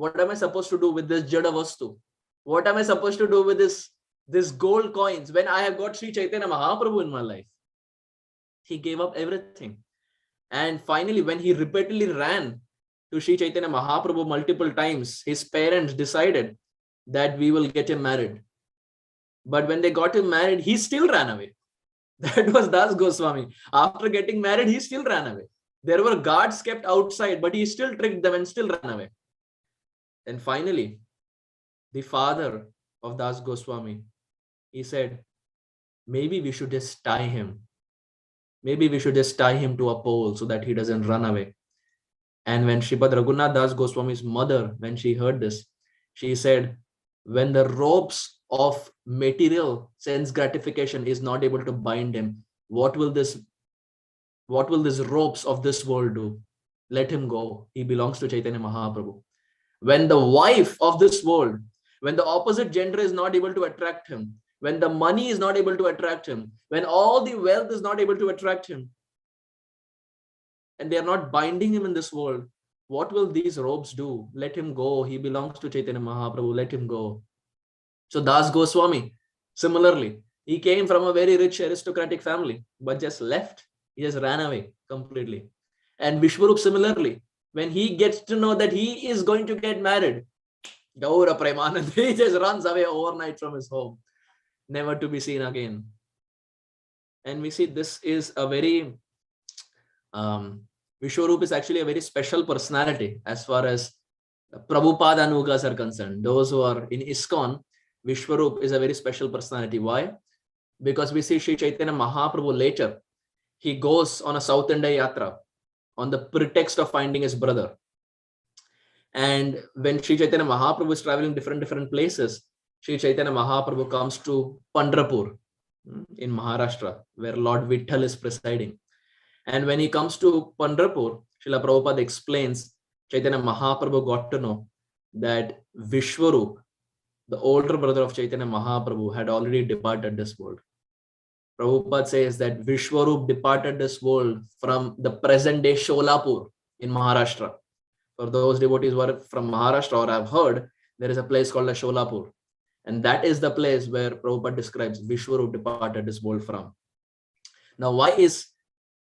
what am I supposed to do with this Jada Vastu? What am I supposed to do with this gold coins when I have got Sri Chaitanya Mahaprabhu in my life? He gave up everything. And finally, when he repeatedly ran to Sri Chaitanya Mahaprabhu multiple times, his parents decided that we will get him married. But when they got him married, he still ran away. That was Das Goswami. After getting married, he still ran away. There were guards kept outside, but he still tricked them and still ran away. And finally, the father of Das Goswami, he said, maybe we should just tie him. Maybe we should just tie him to a pole so that he doesn't run away. And when Sripad Raghunath Das Goswami's mother, when she heard this, she said, when the ropes of material sense gratification is not able to bind him, what will these ropes of this world do? Let him go. He belongs to Chaitanya Mahaprabhu. When the wife of this world, when the opposite gender is not able to attract him, when the money is not able to attract him, when all the wealth is not able to attract him, and they are not binding him in this world, what will these ropes do? Let him go. He belongs to Chaitanya Mahaprabhu. Let him go. So Das Goswami, similarly, he came from a very rich aristocratic family, but just left. He just ran away completely. And Vishwarup, similarly, when he gets to know that he is going to get married, Gaura Premanand, he just runs away overnight from his home, never to be seen again. And we see this is a very, Vishwarup is actually a very special personality as far as Prabhupada Anugas are concerned. Those who are in ISKCON, Vishwarup is a very special personality. Why? Because we see Sri Chaitanya Mahaprabhu later, he goes on a South India Yatra on the pretext of finding his brother. And when Sri Chaitanya Mahaprabhu is traveling different places, Sri Chaitanya Mahaprabhu comes to Pandharpur in Maharashtra, where Lord Vitthal is presiding. And when he comes to Pandharpur, Srila Prabhupada explains, Chaitanya Mahaprabhu got to know that Vishwarup, the older brother of Chaitanya Mahaprabhu, had already departed this world. Prabhupada says that Vishwarup departed this world from the present day Sholapur in Maharashtra. For those devotees who are from Maharashtra or have heard, there is a place called the Sholapur. And that is the place where Prabhupada describes Vishwarup departed this world from. Now, why is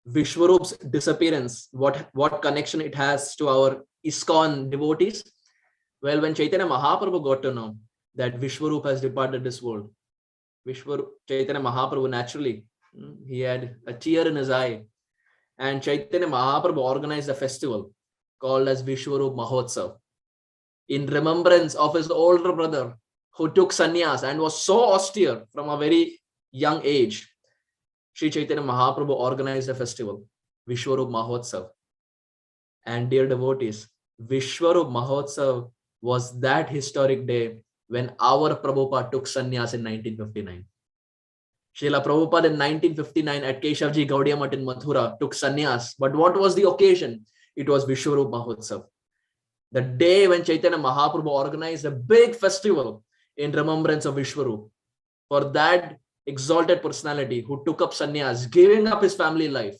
Vishwarup's disappearance, what connection it has to our ISKCON devotees? Well, when Chaitanya Mahaprabhu got to know that Vishwarup has departed this world, Chaitanya Mahaprabhu naturally, he had a tear in his eye. And Chaitanya Mahaprabhu organized a festival called as Vishwarup Mahotsav in remembrance of his older brother who took sannyas and was so austere from a very young age. Sri Chaitanya Mahaprabhu organized a festival, Vishwarup Mahotsav. And dear devotees, Vishwarup Mahotsav was that historic day when our Prabhupada took sannyas in 1959. Srila Prabhupada in 1959 at Keshavji Gaudiya Math in Mathura took sannyas. But what was the occasion? It was Vishwarup Mahotsav. The day when Chaitanya Mahaprabhu organized a big festival in remembrance of Vishwarup for that exalted personality who took up sannyas, giving up his family life.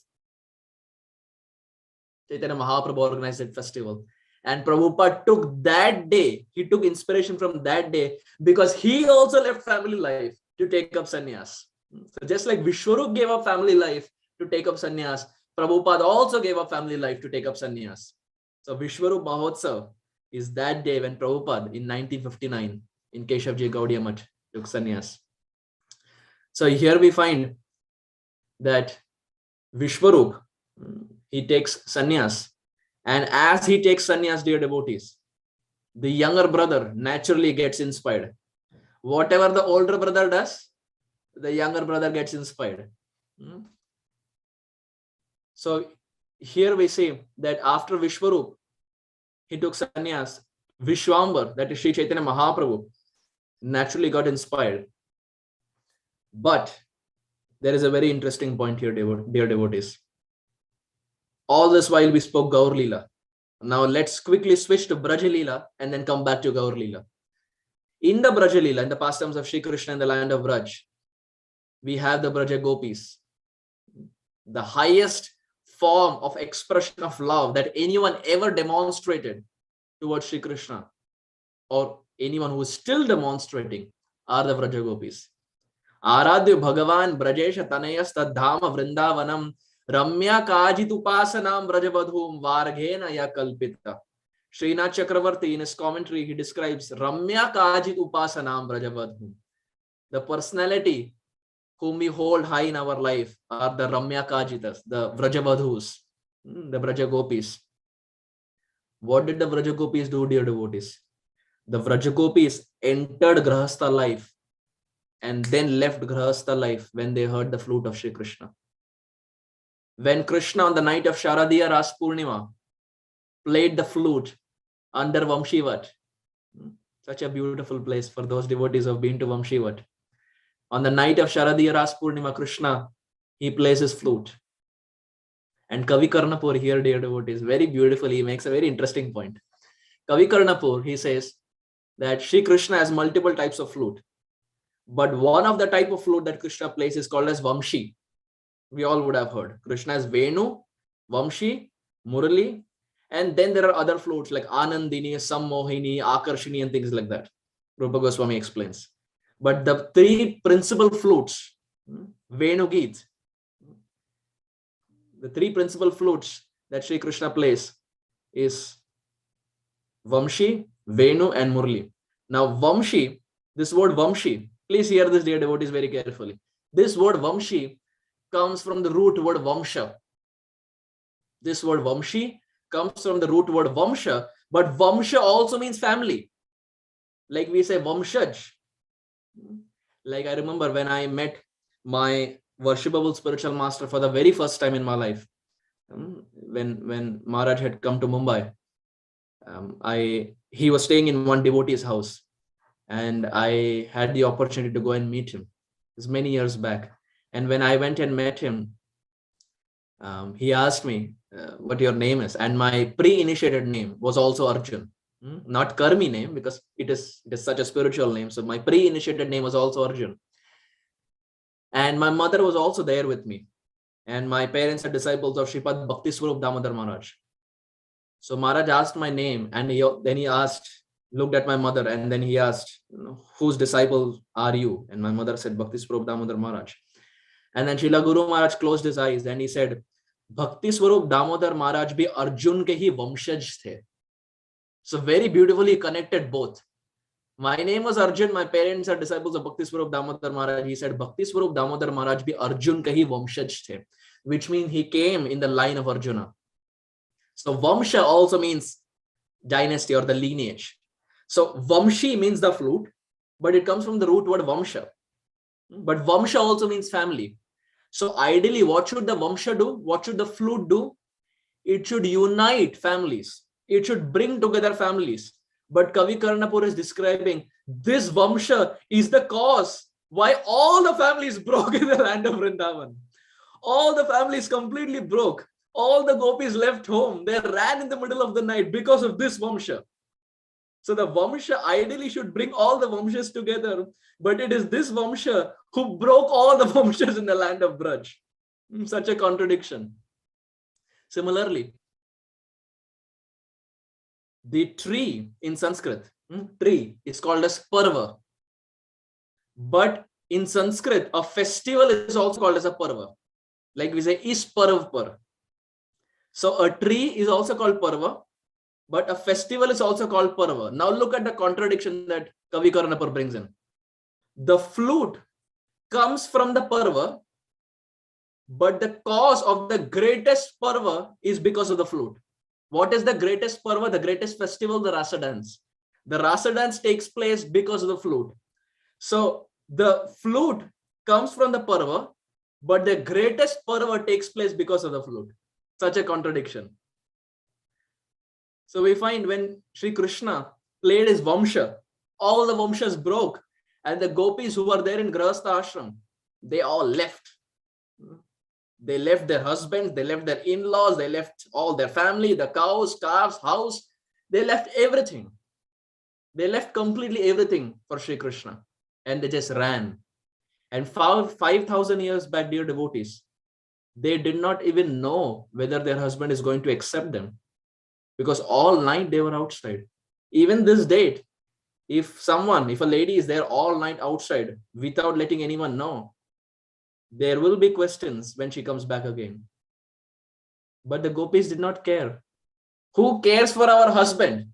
Chaitanya Mahaprabhu organized that festival. And Prabhupada took that day, he took inspiration from that day because he also left family life to take up sannyas. So just like Vishwarup gave up family life to take up sannyas, Prabhupada also gave up family life to take up sannyas. So Vishwarup Mahotsav is that day when Prabhupada in 1959 in Keshavji Gaudiya Math took sannyas. So here we find that Vishwarup, he takes sannyas. And as he takes sannyas, dear devotees, the younger brother naturally gets inspired. Whatever the older brother does, the younger brother gets inspired. So here we see that after Vishwarup, he took sannyas, Vishwambar, that is Sri Chaitanya Mahaprabhu, naturally got inspired. But there is a very interesting point here, dear devotees. All this while we spoke Gaur Leela. Now let's quickly switch to Braja Leela and then come back to Gaur Leela. In the Braja Leela, in the pastimes of Sri Krishna in the land of Braj, we have the Braja Gopis. The highest form of expression of love that anyone ever demonstrated towards Sri Krishna or anyone who is still demonstrating are the Vraja Gopis. Aradhya Bhagavan Brajesha Tanayas Tadhama Vrindavanam Ramya Kajit Upasanam Vrajavadhum Varghena Ya Kalpita. Srinath Chakravarti in his commentary, he describes Ramya Kajit Upasanam Vrajavadhum. The personality whom we hold high in our life are the Ramya Kajitas, the Vrajavadhus, the Vraja Gopis. What did the Vraja Gopis do, dear devotees? The Vraja Gopis entered Grahastha life and then left Grahastha life when they heard the flute of Shri Krishna. When Krishna on the night of Sharadiya Ras Purnima played the flute under Vamshivat, such a beautiful place for those devotees who have been to Vamshivat. On the night of Sharadiya Ras Purnima, Krishna, he plays his flute. And Kavi Karnapur here, dear devotees, very beautifully, he makes a very interesting point. Kavi Karnapur, he says that Shri Krishna has multiple types of flute. But one of the type of flute that Krishna plays is called as Vamshi. We all would have heard. Krishna has Venu, Vamshi, Murali, and then there are other flutes like Anandini, Sammohini, Akarshini, and things like that. Rupa Goswami explains. But the three principal flutes, Venu Geet, the three principal flutes that Sri Krishna plays is Vamshi, Venu, and Murli. Now, Vamshi, this word Vamshi, please hear this, dear devotees, very carefully. This word Vamshi comes from the root word Vamsha. This word Vamshi comes from the root word Vamsha, but Vamsha also means family. Like we say Vamshaj. Like I remember when I met my worshipable spiritual master for the very first time in my life, when Maharaj had come to Mumbai, he was staying in one devotee's house, and I had the opportunity to go and meet him. It was many years back. And when I went and met him, he asked me what your name is. And my pre-initiated name was also Arjun. Not Karmi name, because it is such a spiritual name. So my pre-initiated name was also Arjun. And my mother was also there with me. And my parents are disciples of Shripad Bhakti Swarup Damodar Maharaj. So Maharaj asked my name, and then he looked at my mother, and then he asked, whose disciple are you? And my mother said, Bhakti Swarup Damodar Maharaj. And then Srila Guru Maharaj closed his eyes and he said, Bhakti Swarup Damodar Maharaj bhi Arjun ke hi vamshaj the. So very beautifully connected both. My name was Arjun. My parents are disciples of Bhakti Swarup Damodar Maharaj. He said, Bhakti Swarup Damodar Maharaj bhi Arjun ke hi vamshaj the, which means he came in the line of Arjuna. So Vamsha also means dynasty or the lineage. So Vamshi means the flute, but it comes from the root word Vamsha. But Vamsha also means family. So ideally, what should the Vamsha do? What should the flute do? It should unite families. It should bring together families. But Kavi Karnapur is describing this Vamsha is the cause why all the families broke in the land of Vrindavan. All the families completely broke. All the gopis left home. They ran in the middle of the night because of this Vamsha. So the Vamsha ideally should bring all the Vamshas together, but it is this Vamsha who broke all the Vamshas in the land of Braj. Such a contradiction. Similarly, the tree in Sanskrit, tree is called as Parva. But in Sanskrit, a festival is also called as a Parva. Like we say, is Parv Par. So a tree is also called Parva, but a festival is also called Parva. Now look at the contradiction that Kavi Karnapur brings in. The flute comes from the Parva, but the cause of the greatest Parva is because of the flute. What is the greatest Parva? The greatest festival, the Rasa dance. The Rasa dance takes place because of the flute. So the flute comes from the Parva, but the greatest Parva takes place because of the flute. Such a contradiction. So we find when Sri Krishna played his Vamsha, all the Vamshas broke, and the gopis who were there in Grahastha ashram, they all left. They left their husbands, they left their in-laws, they left all their family, the cows, calves, house. They left everything. They left completely everything for Sri Krishna, and they just ran. And 5,000 years back, dear devotees, they did not even know whether their husband is going to accept them, because all night they were outside. Even this date, If a lady is there all night outside without letting anyone know, there will be questions when she comes back again. But the gopis did not care. Who cares for our husband?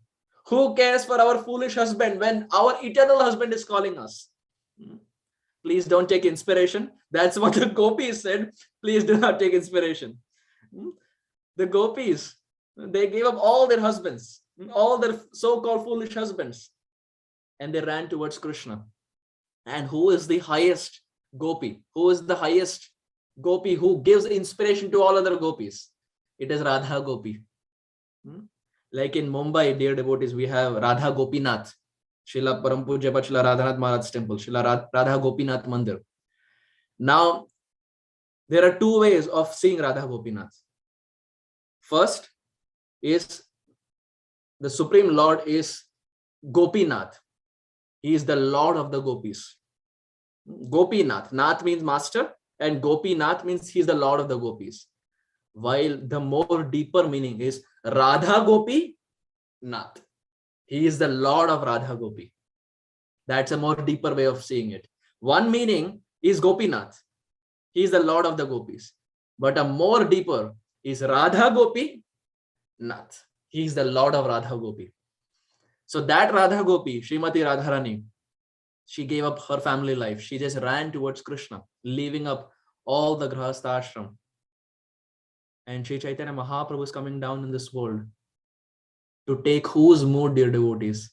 Who cares for our foolish husband when our eternal husband is calling us? Please don't take inspiration. That's what the gopis said. Please do not take inspiration. The gopis, they gave up all their husbands, all their so-called foolish husbands, and they ran towards Krishna. And who is the highest gopi? Who is the highest gopi who gives inspiration to all other gopis? It is Radha Gopi. Like in Mumbai, dear devotees, we have Radha Gopinath, Srila Param Pujya Srila Radhanath Maharaj's temple, Srila Radha Gopinath Mandir. Now, there are two ways of seeing Radha Gopinath. First is the Supreme Lord is Gopinath. He is the Lord of the gopis. Gopinath. Nath means master, and Gopinath means he is the Lord of the gopis. While the more deeper meaning is Radha Gopi Nath. He is the Lord of Radha Gopi. That's a more deeper way of seeing it. One meaning is Gopinath. He is the Lord of the gopis. But a more deeper is Radha Gopi Nath. He is the Lord of Radha Gopi. So that Radha Gopi, Srimati Radharani, she gave up her family life. She just ran towards Krishna, leaving up all the Grahastha ashram. And Sri Chaitanya Mahaprabhu is coming down in this world to take whose mood, dear devotees?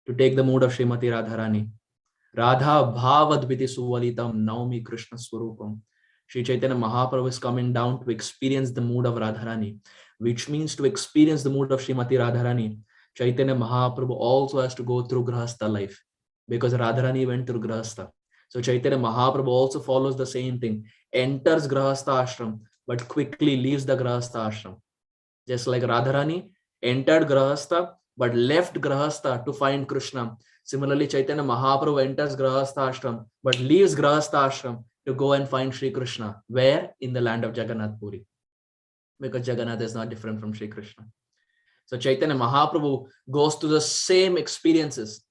To take the mood of Srimati Radharani. Radha Bhavadviti Suvalitam Naumi Krishna Swarupam. Sri Chaitanya Mahaprabhu is coming down to experience the mood of Radharani, which means to experience the mood of Srimati Radharani. Chaitanya Mahaprabhu also has to go through Grahastha life because Radharani went through Grahastha. So Chaitanya Mahaprabhu also follows the same thing, enters Grahastha ashram, but quickly leaves the Grahastha ashram. Just like Radharani entered Grahastha, but left Grahastha to find Krishna. Similarly, Chaitanya Mahaprabhu enters Grahastha ashram, but leaves Grahastha ashram to go and find Sri Krishna. Where? In the land of Jagannath Puri. Because Jagannath is not different from Sri Krishna. So Chaitanya Mahaprabhu goes to the same experiences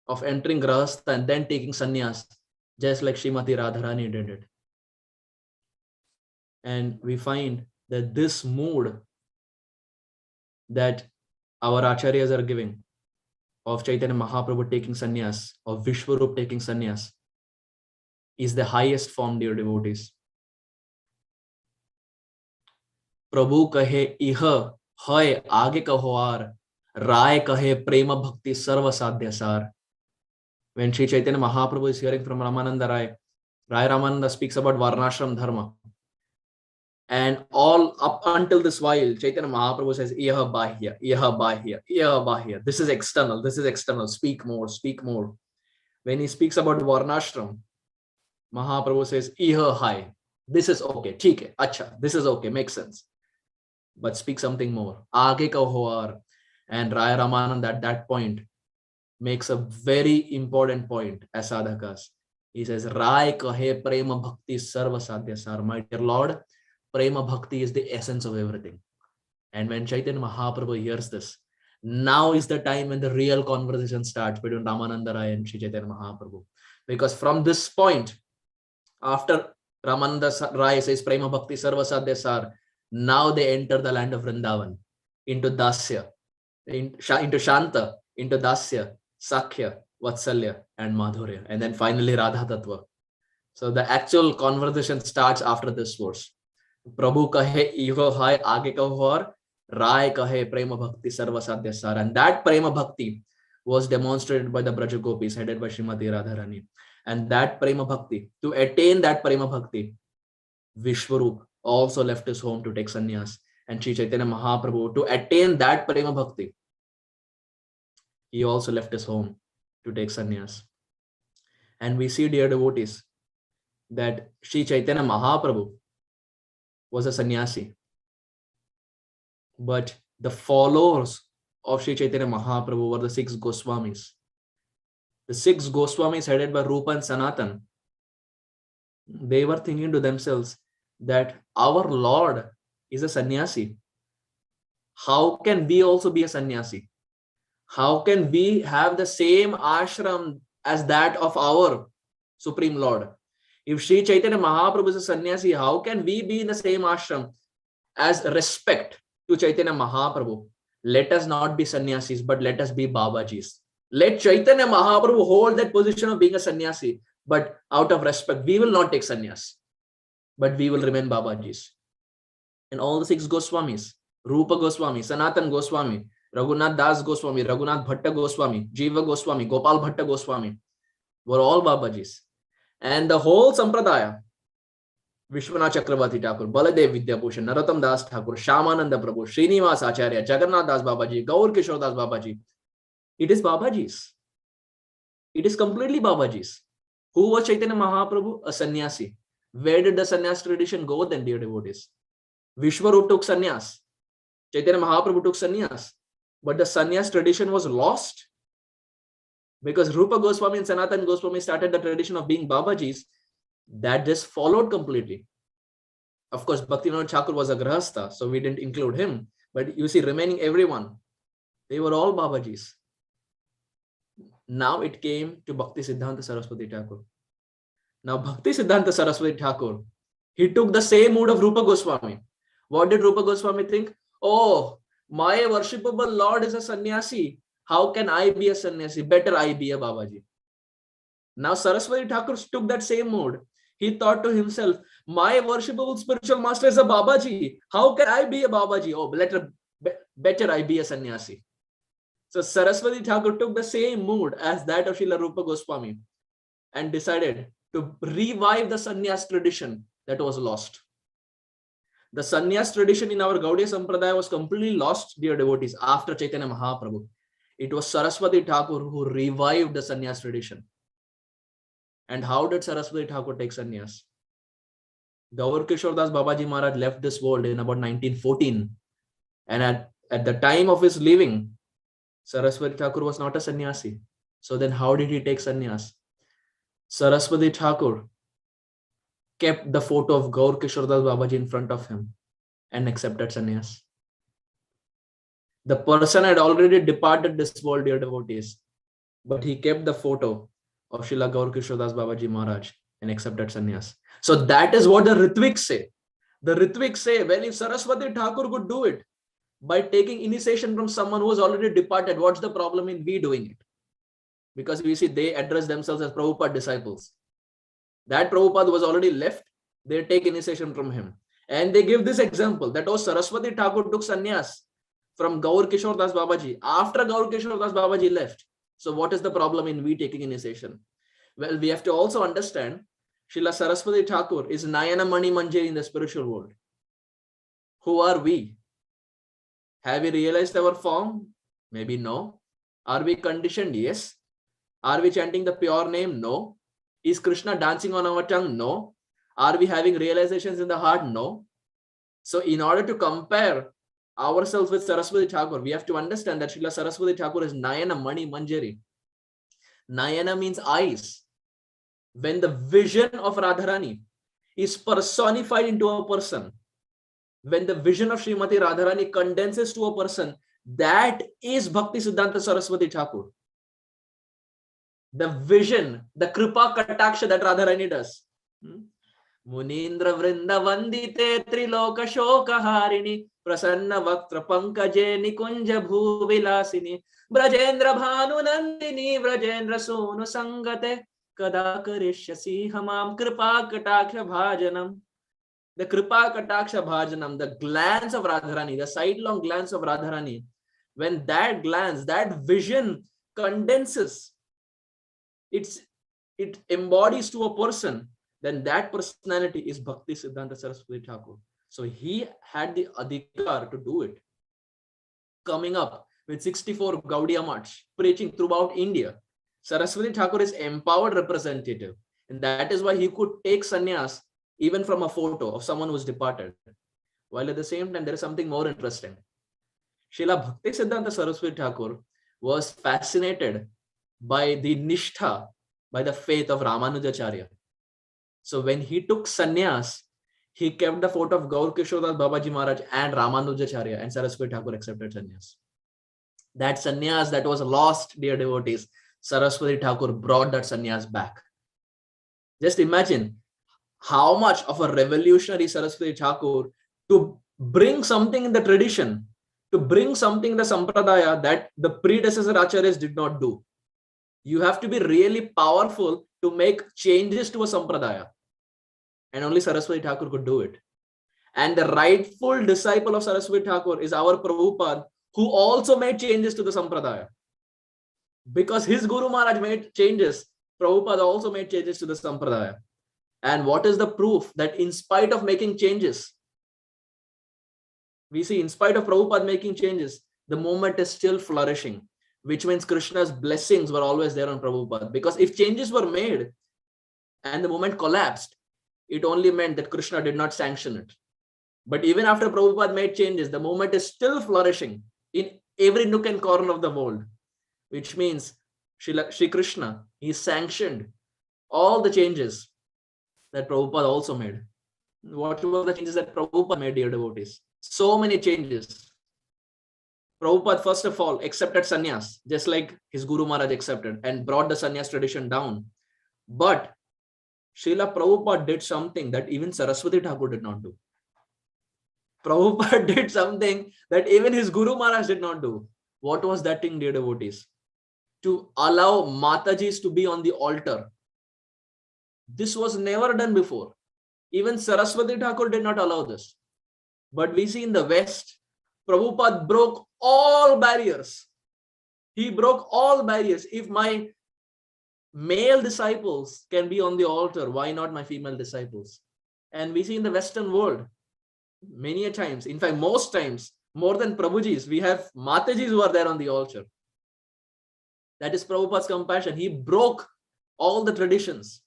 of entering Grahastha and then taking sannyas, just like Srimati Radharani did it. And we find that this mood that our acharyas are giving of Chaitanya Mahaprabhu taking sannyas, of Vishwarup taking sannyas, is the highest form, dear devotees. Prabhu kahe iha hai aage kahoar, Rai kahe prema bhakti sarva sadhya sar. When Sri Chaitanya Mahaprabhu is hearing from Ramananda Rai, Rai Ramananda speaks about Varnashram Dharma. And all up until this while, Chaitanya Mahaprabhu says, Iha bahya, Iha bahya, Iha bahya. This is external. Speak more, speak more. When he speaks about Varnashram, Mahaprabhu says, Iha hai. This is okay. Theek hai, acha. This is okay. Makes sense. But speak something more. Aage ka hoar. And Rai Ramananda at that point makes a very important point as sadhakas. He says, Rai kahe prema bhakti sarva sadhya sar. My dear Lord, prema bhakti is the essence of everything. And when Chaitanya Mahaprabhu hears this, now is the time when the real conversation starts between Ramananda Rai and Sri Chaitanya Mahaprabhu. Because from this point, after Ramananda Rai says prema bhakti sarva sadhya sar, now they enter the land of Vrindavan, into Dasya, into Shanta, into Dasya, Sakhya, Vatsalya, and Madhurya. And then finally Radha Tattva. So the actual conversation starts after this verse. Prabhu kahe iho hai aage kahor, Rai kahe prema bhakti sarva sadhya sar. And that prema bhakti was demonstrated by the Braja Gopis headed by Srimati Radharani. And that prema bhakti, to attain that prema bhakti, Vishwarup also left his home to take sannyas. And Sri Chaitanya Mahaprabhu, to attain that prema bhakti, he also left his home to take sannyas. And we see, dear devotees, that Sri Chaitanya Mahaprabhu was a sannyasi. But the followers of Sri Chaitanya Mahaprabhu were the 6 Goswamis. The 6 Goswamis headed by Rupa and Sanatan, they were thinking to themselves that our Lord is a sannyasi. How can we also be a sannyasi? How can we have the same ashram as that of our Supreme Lord? If Sri Chaitanya Mahaprabhu is a sannyasi, how can we be in the same ashram as respect to Chaitanya Mahaprabhu? Let us not be sannyasis, but let us be Babajis. Let Chaitanya Mahaprabhu hold that position of being a sannyasi, but out of respect, we will not take sannyas, but we will remain Babajis. And all the 6 Goswamis, Rupa Goswami, Sanatan Goswami, Raghunath Das Goswami, Raghunath Bhatta Goswami, Jiva Goswami, Gopal Bhatta Goswami, were all Babajis. And the whole Sampradaya, Vishwanath Chakravarti Thakur, Baladev Vidyabhushan, Narottam Das Thakur, Shyamananda Prabhu, Srinivas Acharya, Jagannath Das Babaji, Gaur Kishore Das Babaji, it is Babajis. It is completely Babajis. Who was Chaitanya Mahaprabhu? A sannyasi. Where did the sannyas tradition go then, dear devotees? Vishwarup took sannyas. Chaitanya Mahaprabhu took sannyas. But the sannyas tradition was lost because Rupa Goswami and Sanatan Goswami started the tradition of being Babajis. That just followed completely. Of course, Bhaktivinoda Thakur was a Grahastha, so we didn't include him. But you see, remaining everyone, they were all Babajis. Now it came to Bhakti Siddhanta Saraswati Thakur. Now Bhakti Siddhanta Saraswati Thakur, he took the same mood of Rupa Goswami. What did Rupa Goswami think? Oh, my worshipable Lord is a sannyasi. How can I be a sannyasi? Better I be a Babaji. Now Saraswati Thakur took that same mood. He thought to himself, my worshipable spiritual master is a Babaji. How can I be a Babaji? Oh, better I be a sannyasi. So Saraswati Thakur took the same mood as that of Srila Rupa Goswami and decided to revive the sannyas tradition that was lost. The sannyas tradition in our Gaudiya Sampradaya was completely lost, dear devotees, after Chaitanya Mahaprabhu. It was Saraswati Thakur who revived the sannyas tradition. And how did Saraswati Thakur take sannyas? Gaur Kishore Das Babaji Maharaj left this world in about 1914. And at the time of his leaving, Saraswati Thakur was not a sannyasi. So then how did he take sannyas? Saraswati Thakur kept the photo of Gaur Kishore Das Babaji in front of him and accepted sannyas. The person had already departed this world, dear devotees, but he kept the photo of Srila Gaur Kishore Das Babaji Maharaj and accepted sannyas. So that is what the Ritviks say. The Ritviks say, well, if Saraswati Thakur could do it by taking initiation from someone who has already departed, what's the problem in we doing it? Because we see they address themselves as Prabhupada disciples. That Prabhupada was already left, they take initiation from him. And they give this example that, oh, Saraswati Thakur took sannyas from Gaur Kishore Das Babaji after Gaur Kishore Das Babaji left. So what is the problem in we taking initiation? Well, we have to also understand Srila Saraswati Thakur is Nayana Mani Manjari in the spiritual world. Who are we? Have we realized our form? Maybe no. Are we conditioned? Yes. Are we chanting the pure name? No. Is Krishna dancing on our tongue? No. Are we having realizations in the heart? No. So in order to compare ourselves with Saraswati Thakur, we have to understand that Srila Saraswati Thakur is Nayana Mani Manjari. Nayana means eyes. When the vision of Radharani is personified into a person, when the vision of Srimati Radharani condenses to a person, that is Bhakti Siddhanta Saraswati Thakur. The vision, the Kripa Kataksha that Radharani does. Munindra Vrinda Vandite Triloka Shoka Harini Prasanna Vaktra Pankaje Nikunja Bhuvilasini Brajendra Bhanu Nandini Brajendra Sonu Sangate Kada Karishyasi Hamam Kripa Kataksha Bhajanam. The Kripa Kataksha Bhajanam, the glance of Radharani, the sidelong glance of Radharani, when that glance, that vision condenses, it embodies to a person, then that personality is Bhakti Siddhanta Saraswati Thakur. So he had the adhikar to do it. Coming up with 64 Gaudiya Maths, preaching throughout India, Saraswati Thakur is empowered representative. And that is why he could take sannyas even from a photo of someone who is departed. While at the same time, there is something more interesting. Srila Bhakti Siddhanta Saraswati Thakur was fascinated by the nishtha, by the faith of Ramanujacharya. So when he took sannyas, he kept the photo of Gaur Kishore Das Babaji Maharaj and Ramanujacharya, and Saraswati Thakur accepted sannyas. That sannyas that was lost, dear devotees, Saraswati Thakur brought that sannyas back. Just imagine how much of a revolutionary Saraswati Thakur to bring something in the tradition, to bring something in the sampradaya that the predecessor acharyas did not do. You have to be really powerful to make changes to a sampradaya. And only Saraswati Thakur could do it. And the rightful disciple of Saraswati Thakur is our Prabhupada, who also made changes to the sampradaya. Because his Guru Maharaj made changes, Prabhupada also made changes to the sampradaya. And what is the proof that in spite of making changes, we see in spite of Prabhupada making changes, the movement is still flourishing, which means Krishna's blessings were always there on Prabhupada. Because if changes were made and the movement collapsed, it only meant that Krishna did not sanction it. But even after Prabhupada made changes, the movement is still flourishing in every nook and corner of the world, which means Shri Krishna, he sanctioned all the changes that Prabhupada also made. What were the changes that Prabhupada made, dear devotees? So many changes. Prabhupada, first of all, accepted sannyas, just like his Guru Maharaj accepted, and brought the sannyas tradition down. But Srila Prabhupada did something that even Saraswati Thakur did not do. Prabhupada did something that even his Guru Maharaj did not do. What was that thing, dear devotees? To allow Matajis to be on the altar. This was never done before. Even Saraswati Thakur did not allow this. But we see in the West, Prabhupada broke all barriers. He broke all barriers. If my male disciples can be on the altar, why not my female disciples? And we see in the Western world, many a times, in fact, most times, more than Prabhujis, we have Matajis who are there on the altar. That is Prabhupada's compassion. He broke all the traditions.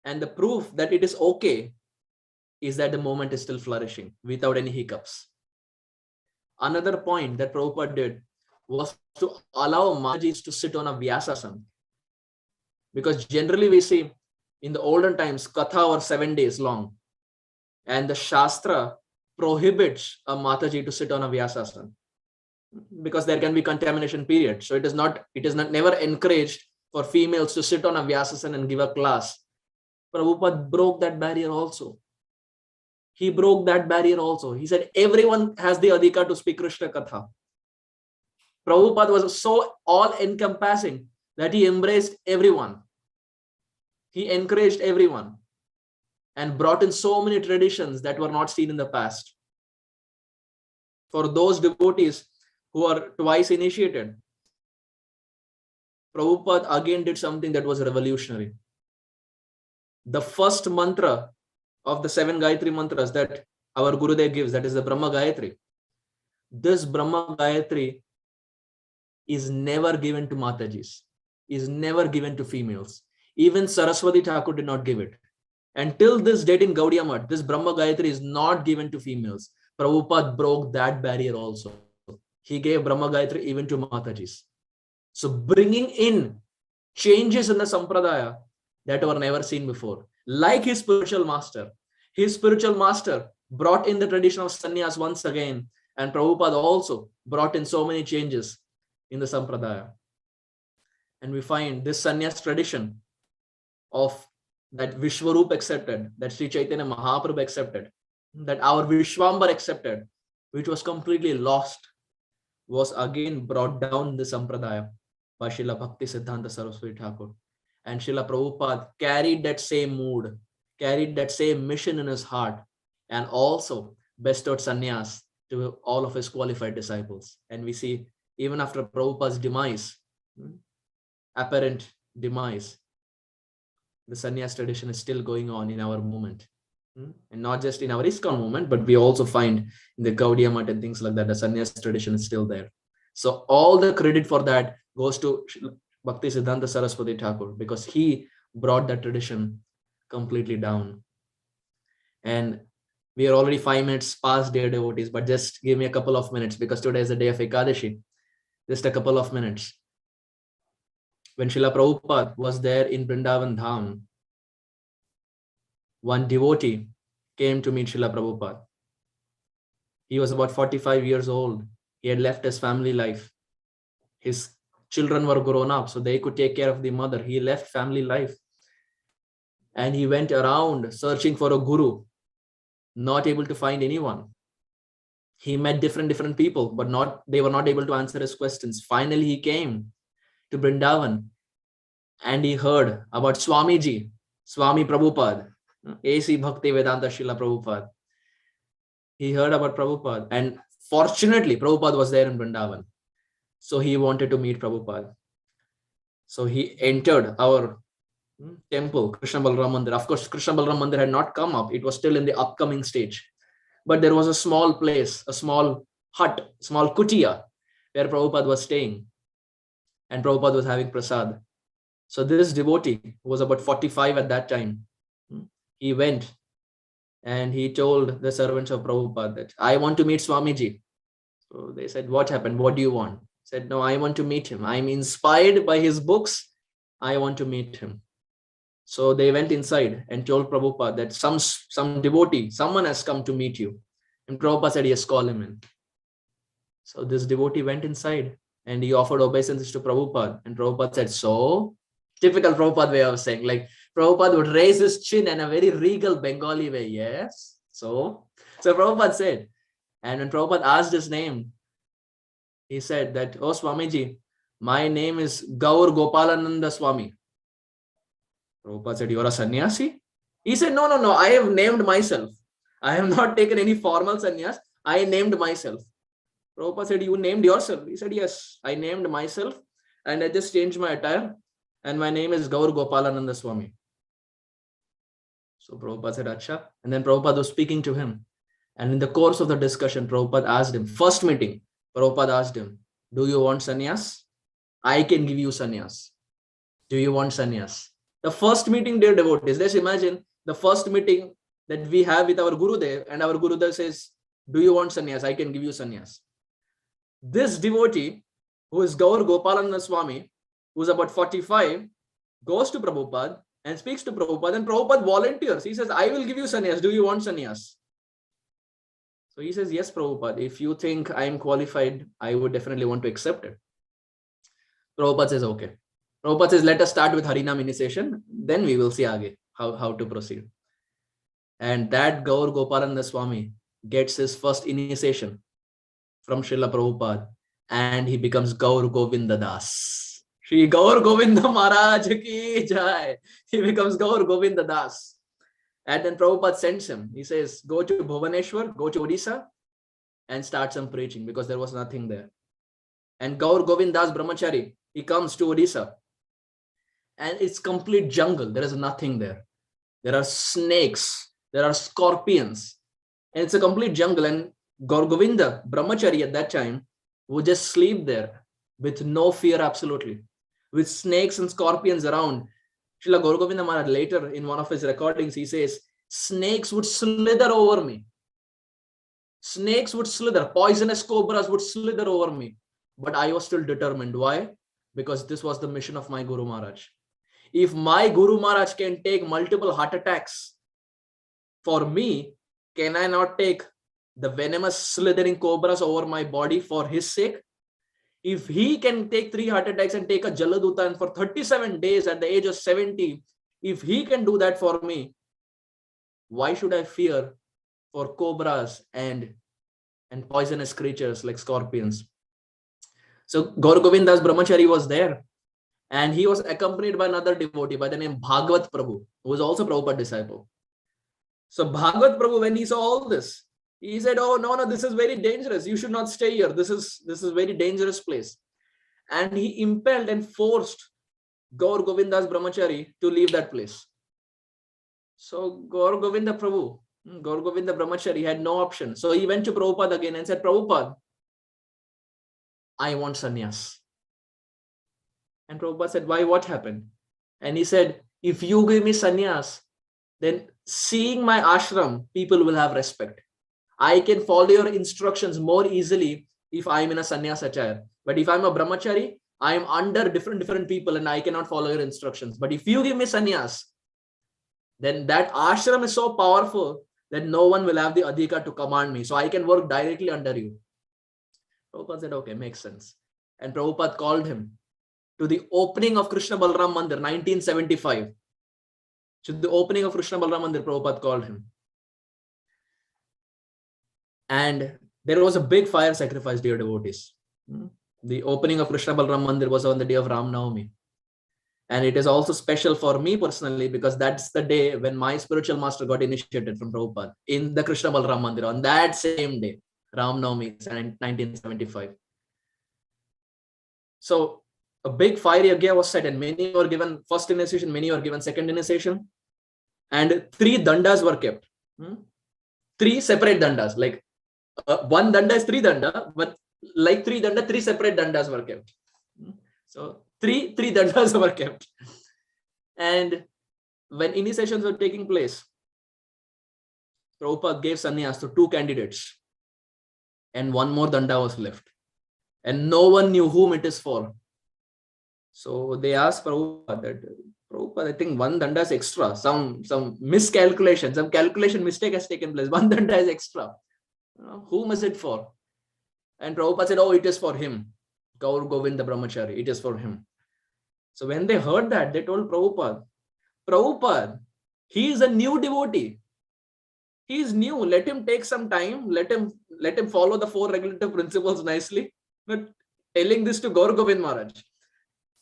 And the proof that it is okay is that the movement is still flourishing without any hiccups. Another point that Prabhupada did was to allow Matajis to sit on a Vyasasana. Because generally we see in the olden times, Katha was 7 days long. And the Shastra prohibits a Mataji to sit on a Vyasasana because there can be contamination period. So it is not never encouraged for females to sit on a Vyasasana and give a class. Prabhupada broke that barrier also. He broke that barrier also. He said everyone has the adhikar to speak Krishna Katha. Prabhupada was so all-encompassing that he embraced everyone. He encouraged everyone and brought in so many traditions that were not seen in the past. For those devotees who are twice initiated, Prabhupada again did something that was revolutionary. The first mantra of the 7 Gayatri mantras that our Gurudev gives, that is the Brahma Gayatri. This Brahma Gayatri is never given to Matajis, is never given to females. Even Saraswati Thakur did not give it. Until this date in Gaudiya Math, this Brahma Gayatri is not given to females. Prabhupada broke that barrier also. He gave Brahma Gayatri even to Matajis. So bringing in changes in the Sampradaya that were never seen before. Like his spiritual master. His spiritual master brought in the tradition of sannyas once again. And Prabhupada also brought in so many changes in the Sampradaya. And we find this sannyas tradition of that Vishwarup accepted, that Sri Chaitanya Mahaprabhu accepted, that our Vishwambar accepted, which was completely lost, was again brought down in the Sampradaya by Srila Bhakti Siddhanta Saraswati Thakur. And Srila Prabhupada carried that same mood, carried that same mission in his heart, and also bestowed sannyas to all of his qualified disciples. And we see even after Prabhupada's demise, apparent demise, the sannyas tradition is still going on in our movement. And not just in our ISKCON movement, but we also find in the Gaudiya Math and things like that, the sannyas tradition is still there. So all the credit for that goes to Bhakti Siddhanta Saraswati Thakur, because he brought that tradition completely down. And we are already 5 minutes past, dear devotees, but just give me a couple of minutes because today is the day of Ekadashi. Just a couple of minutes. When Srila Prabhupada was there in Vrindavan Dham, one devotee came to meet Srila Prabhupada. He was about 45 years old. He had left his family life. His children were grown up, so they could take care of the mother. He left family life. And he went around searching for a guru, not able to find anyone. He met different people, but they were not able to answer his questions. Finally, he came to Vrindavan and he heard about Swamiji, Swami Prabhupada, A.C. Bhakti Vedanta Srila Prabhupada. He heard about Prabhupada, and fortunately, Prabhupada was there in Vrindavan. So he wanted to meet Prabhupada. So he entered our temple, Krishna Balaram Mandir. Of course, Krishna Balaram Mandir had not come up. It was still in the upcoming stage. But there was a small place, a small hut, small kutia, where Prabhupada was staying. And Prabhupada was having prasad. So this devotee, who was about 45 at that time, he went and he told the servants of Prabhupada that, I want to meet Swamiji. So they said, what happened? What do you want? He said, no, I want to meet him. I'm inspired by his books. I want to meet him. So they went inside and told Prabhupada that some devotee, someone has come to meet you. And Prabhupada said, yes, call him in. So this devotee went inside and he offered obeisances to Prabhupada. And Prabhupada said, so, typical Prabhupada way of saying, like Prabhupada would raise his chin in a very regal Bengali way. Yes. So Prabhupada said, and when Prabhupada asked his name, he said that, oh Swamiji, my name is Gaur Gopalananda Swami. Prabhupada said, you're a sannyasi? He said, no, I have named myself. I have not taken any formal sannyas. I named myself. Prabhupada said, you named yourself? He said, yes, I named myself and I just changed my attire and my name is Gaur Gopalananda Swami. So Prabhupada said, Acha. And then Prabhupada was speaking to him. And in the course of the discussion, Prabhupada asked him, first meeting, Prabhupada asked him, do you want sannyas? I can give you sannyas. Do you want sannyas? The first meeting, dear devotees, let's imagine the first meeting that we have with our Gurudev, and our Gurudev says, do you want sannyas? I can give you sannyas. This devotee, who is Gaur Gopalananda Swami, who is about 45, goes to Prabhupada and speaks to Prabhupada, and Prabhupada volunteers. He says, I will give you sannyas. Do you want sannyas? So he says, yes, Prabhupada, if you think I am qualified, I would definitely want to accept it. Prabhupada says, okay. Prabhupada says, let us start with Harinam initiation. Then we will see again how to proceed. And that Gaur Gopalananda Swami gets his first initiation from Srila Prabhupada, and he becomes Gaur Govinda Das. Shri Gaur Govinda Maharaj ki jai. He becomes Gaur Govinda Das. And then Prabhupada sends him. He says, go to Bhuvaneshwar, go to Odisha and start some preaching, because there was nothing there. And Gaur Govinda Das Brahmachari, he comes to Odisha and it's complete jungle. There is nothing there. There are snakes. There are scorpions. And it's a complete jungle. And Gaur Govinda Brahmachari at that time would just sleep there with no fear, absolutely, with snakes and scorpions around. Srila Gaur Govinda Maharaj later in one of his recordings, he says, snakes would slither over me. Snakes would slither, poisonous cobras would slither over me. But I was still determined. Why? Because this was the mission of my Guru Maharaj. If my Guru Maharaj can take multiple heart attacks for me, can I not take the venomous slithering cobras over my body for his sake? If he can take 3 heart attacks and take a Jaladuta, and for 37 days at the age of 70, if he can do that for me, why should I fear for cobras and poisonous creatures like scorpions? So Gaur Govinda Das Brahmachari was there, and he was accompanied by another devotee by the name Bhagavat Prabhu, who was also Prabhupada disciple. So Bhagavat Prabhu, when he saw all this, he said, oh, no, this is very dangerous. You should not stay here. This is very dangerous place. And he impelled and forced Gaur Govinda Das Brahmachari to leave that place. So Gaur Govinda Prabhu, Gaur Govinda Brahmachari had no option. So he went to Prabhupada again and said, Prabhupada, I want sannyas. And Prabhupada said, why? What happened? And he said, if you give me sannyas, then seeing my ashram, people will have respect. I can follow your instructions more easily if I'm in a sannyas attire. But if I'm a brahmachari, I'm under different people and I cannot follow your instructions. But if you give me sannyas, then that ashram is so powerful that no one will have the adhikar to command me. So I can work directly under you. Prabhupada said, okay, makes sense. And Prabhupada called him to the opening of Krishna Balram Mandir, 1975. To the opening of Krishna Balram Mandir, Prabhupada called him. And there was a big fire sacrifice, dear devotees. The opening of Krishna Balram Mandir was on the day of Ram Navami. And it is also special for me personally because that's the day when my spiritual master got initiated from Prabhupada in the Krishna Balram Mandir on that same day, Ram Navami, 1975. So a big fire yagya was set and many were given first initiation, many were given second initiation. And 3 dandas were kept. 3 separate dandas. Like one danda is 3 danda, but like 3 danda, 3 separate dandas were kept. So three dandas were kept. And when initiations were taking place, Prabhupada gave sannyas to 2 candidates. And 1 more danda was left. And no one knew whom it is for. So they asked Prabhupada that, Prabhupada, I think 1 danda is extra. Some miscalculation, some calculation mistake has taken place. 1 danda is extra. Whom is it for? And Prabhupada said, oh, it is for him. Gaur Govinda Brahmachari, it is for him. So when they heard that, they told Prabhupada, Prabhupada, he is a new devotee. He is new. Let him take some time. Let him follow the 4 regulative principles nicely. But telling this to Gaur Govind Maharaj.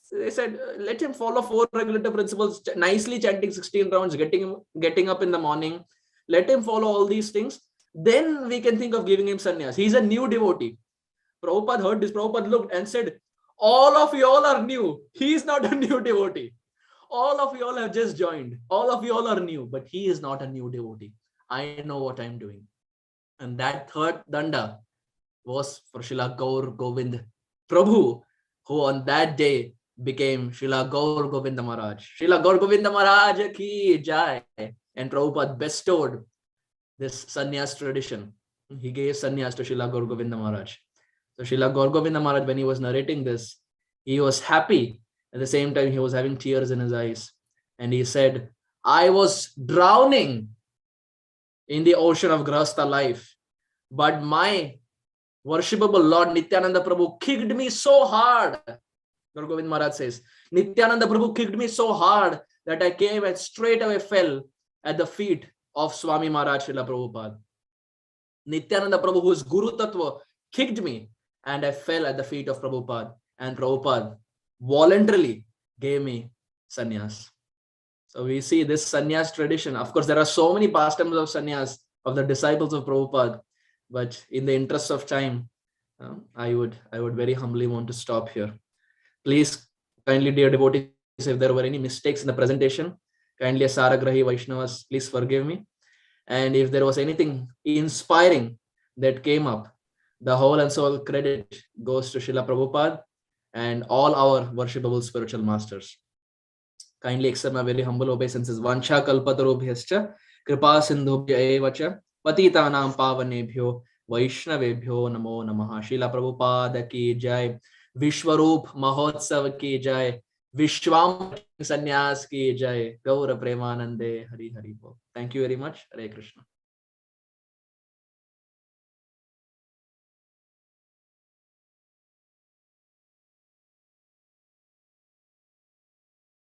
So they said, let him follow 4 regulative principles, nicely chanting 16 rounds, getting up in the morning. Let him follow all these things. Then we can think of giving him sannyas. He's a new devotee. Prabhupada heard this. Prabhupada looked and said, all of you all are new. He is not a new devotee. All of you all have just joined. All of you all are new, but he is not a new devotee. I know what I'm doing. And that 3rd danda was for Srila Gaur Govind Prabhu, who on that day became Srila Gaur Govinda Maharaj. Srila Gaur Govinda Maharaj ki jai. And Prabhupada bestowed this sannyas tradition. He gave sannyas to Srila Gaur Govinda Maharaj. So Srila Gaur Govinda Maharaj, when he was narrating this, he was happy. At the same time, he was having tears in his eyes. And he said, I was drowning in the ocean of Grahastha life. But my worshipable Lord Nityananda Prabhu kicked me so hard. Gaur Govind Maharaj says, Nityananda Prabhu kicked me so hard that I came and straight away fell at the feet of Swami Maharaj Srila Prabhupada. Nityananda Prabhu, who is Guru Tattva, kicked me and I fell at the feet of Prabhupada. And Prabhupada voluntarily gave me sannyas. So we see this sannyas tradition. Of course, there are so many pastimes of sannyas of the disciples of Prabhupada. But in the interest of time, I would very humbly want to stop here. Please, kindly, dear devotees, if there were any mistakes in the presentation, kindly, Saragrahi Vaishnavas, please forgive me. And if there was anything inspiring that came up, the whole and sole credit goes to Srila Prabhupada and all our worshipable spiritual masters. Kindly accept my very humble obeisances. Vancha kalpatarubhyascha kripa sindhubhya evacha patitanam pavanebhyo vaishnavebhyo namo namaha. Srila Prabhupada ki jai. Vishwaroop Mahotsav ki jai. Vishwam Sannyas ki jai. Gaura Premanande Hari Hari Bol. Thank you very much. Hare Krishna.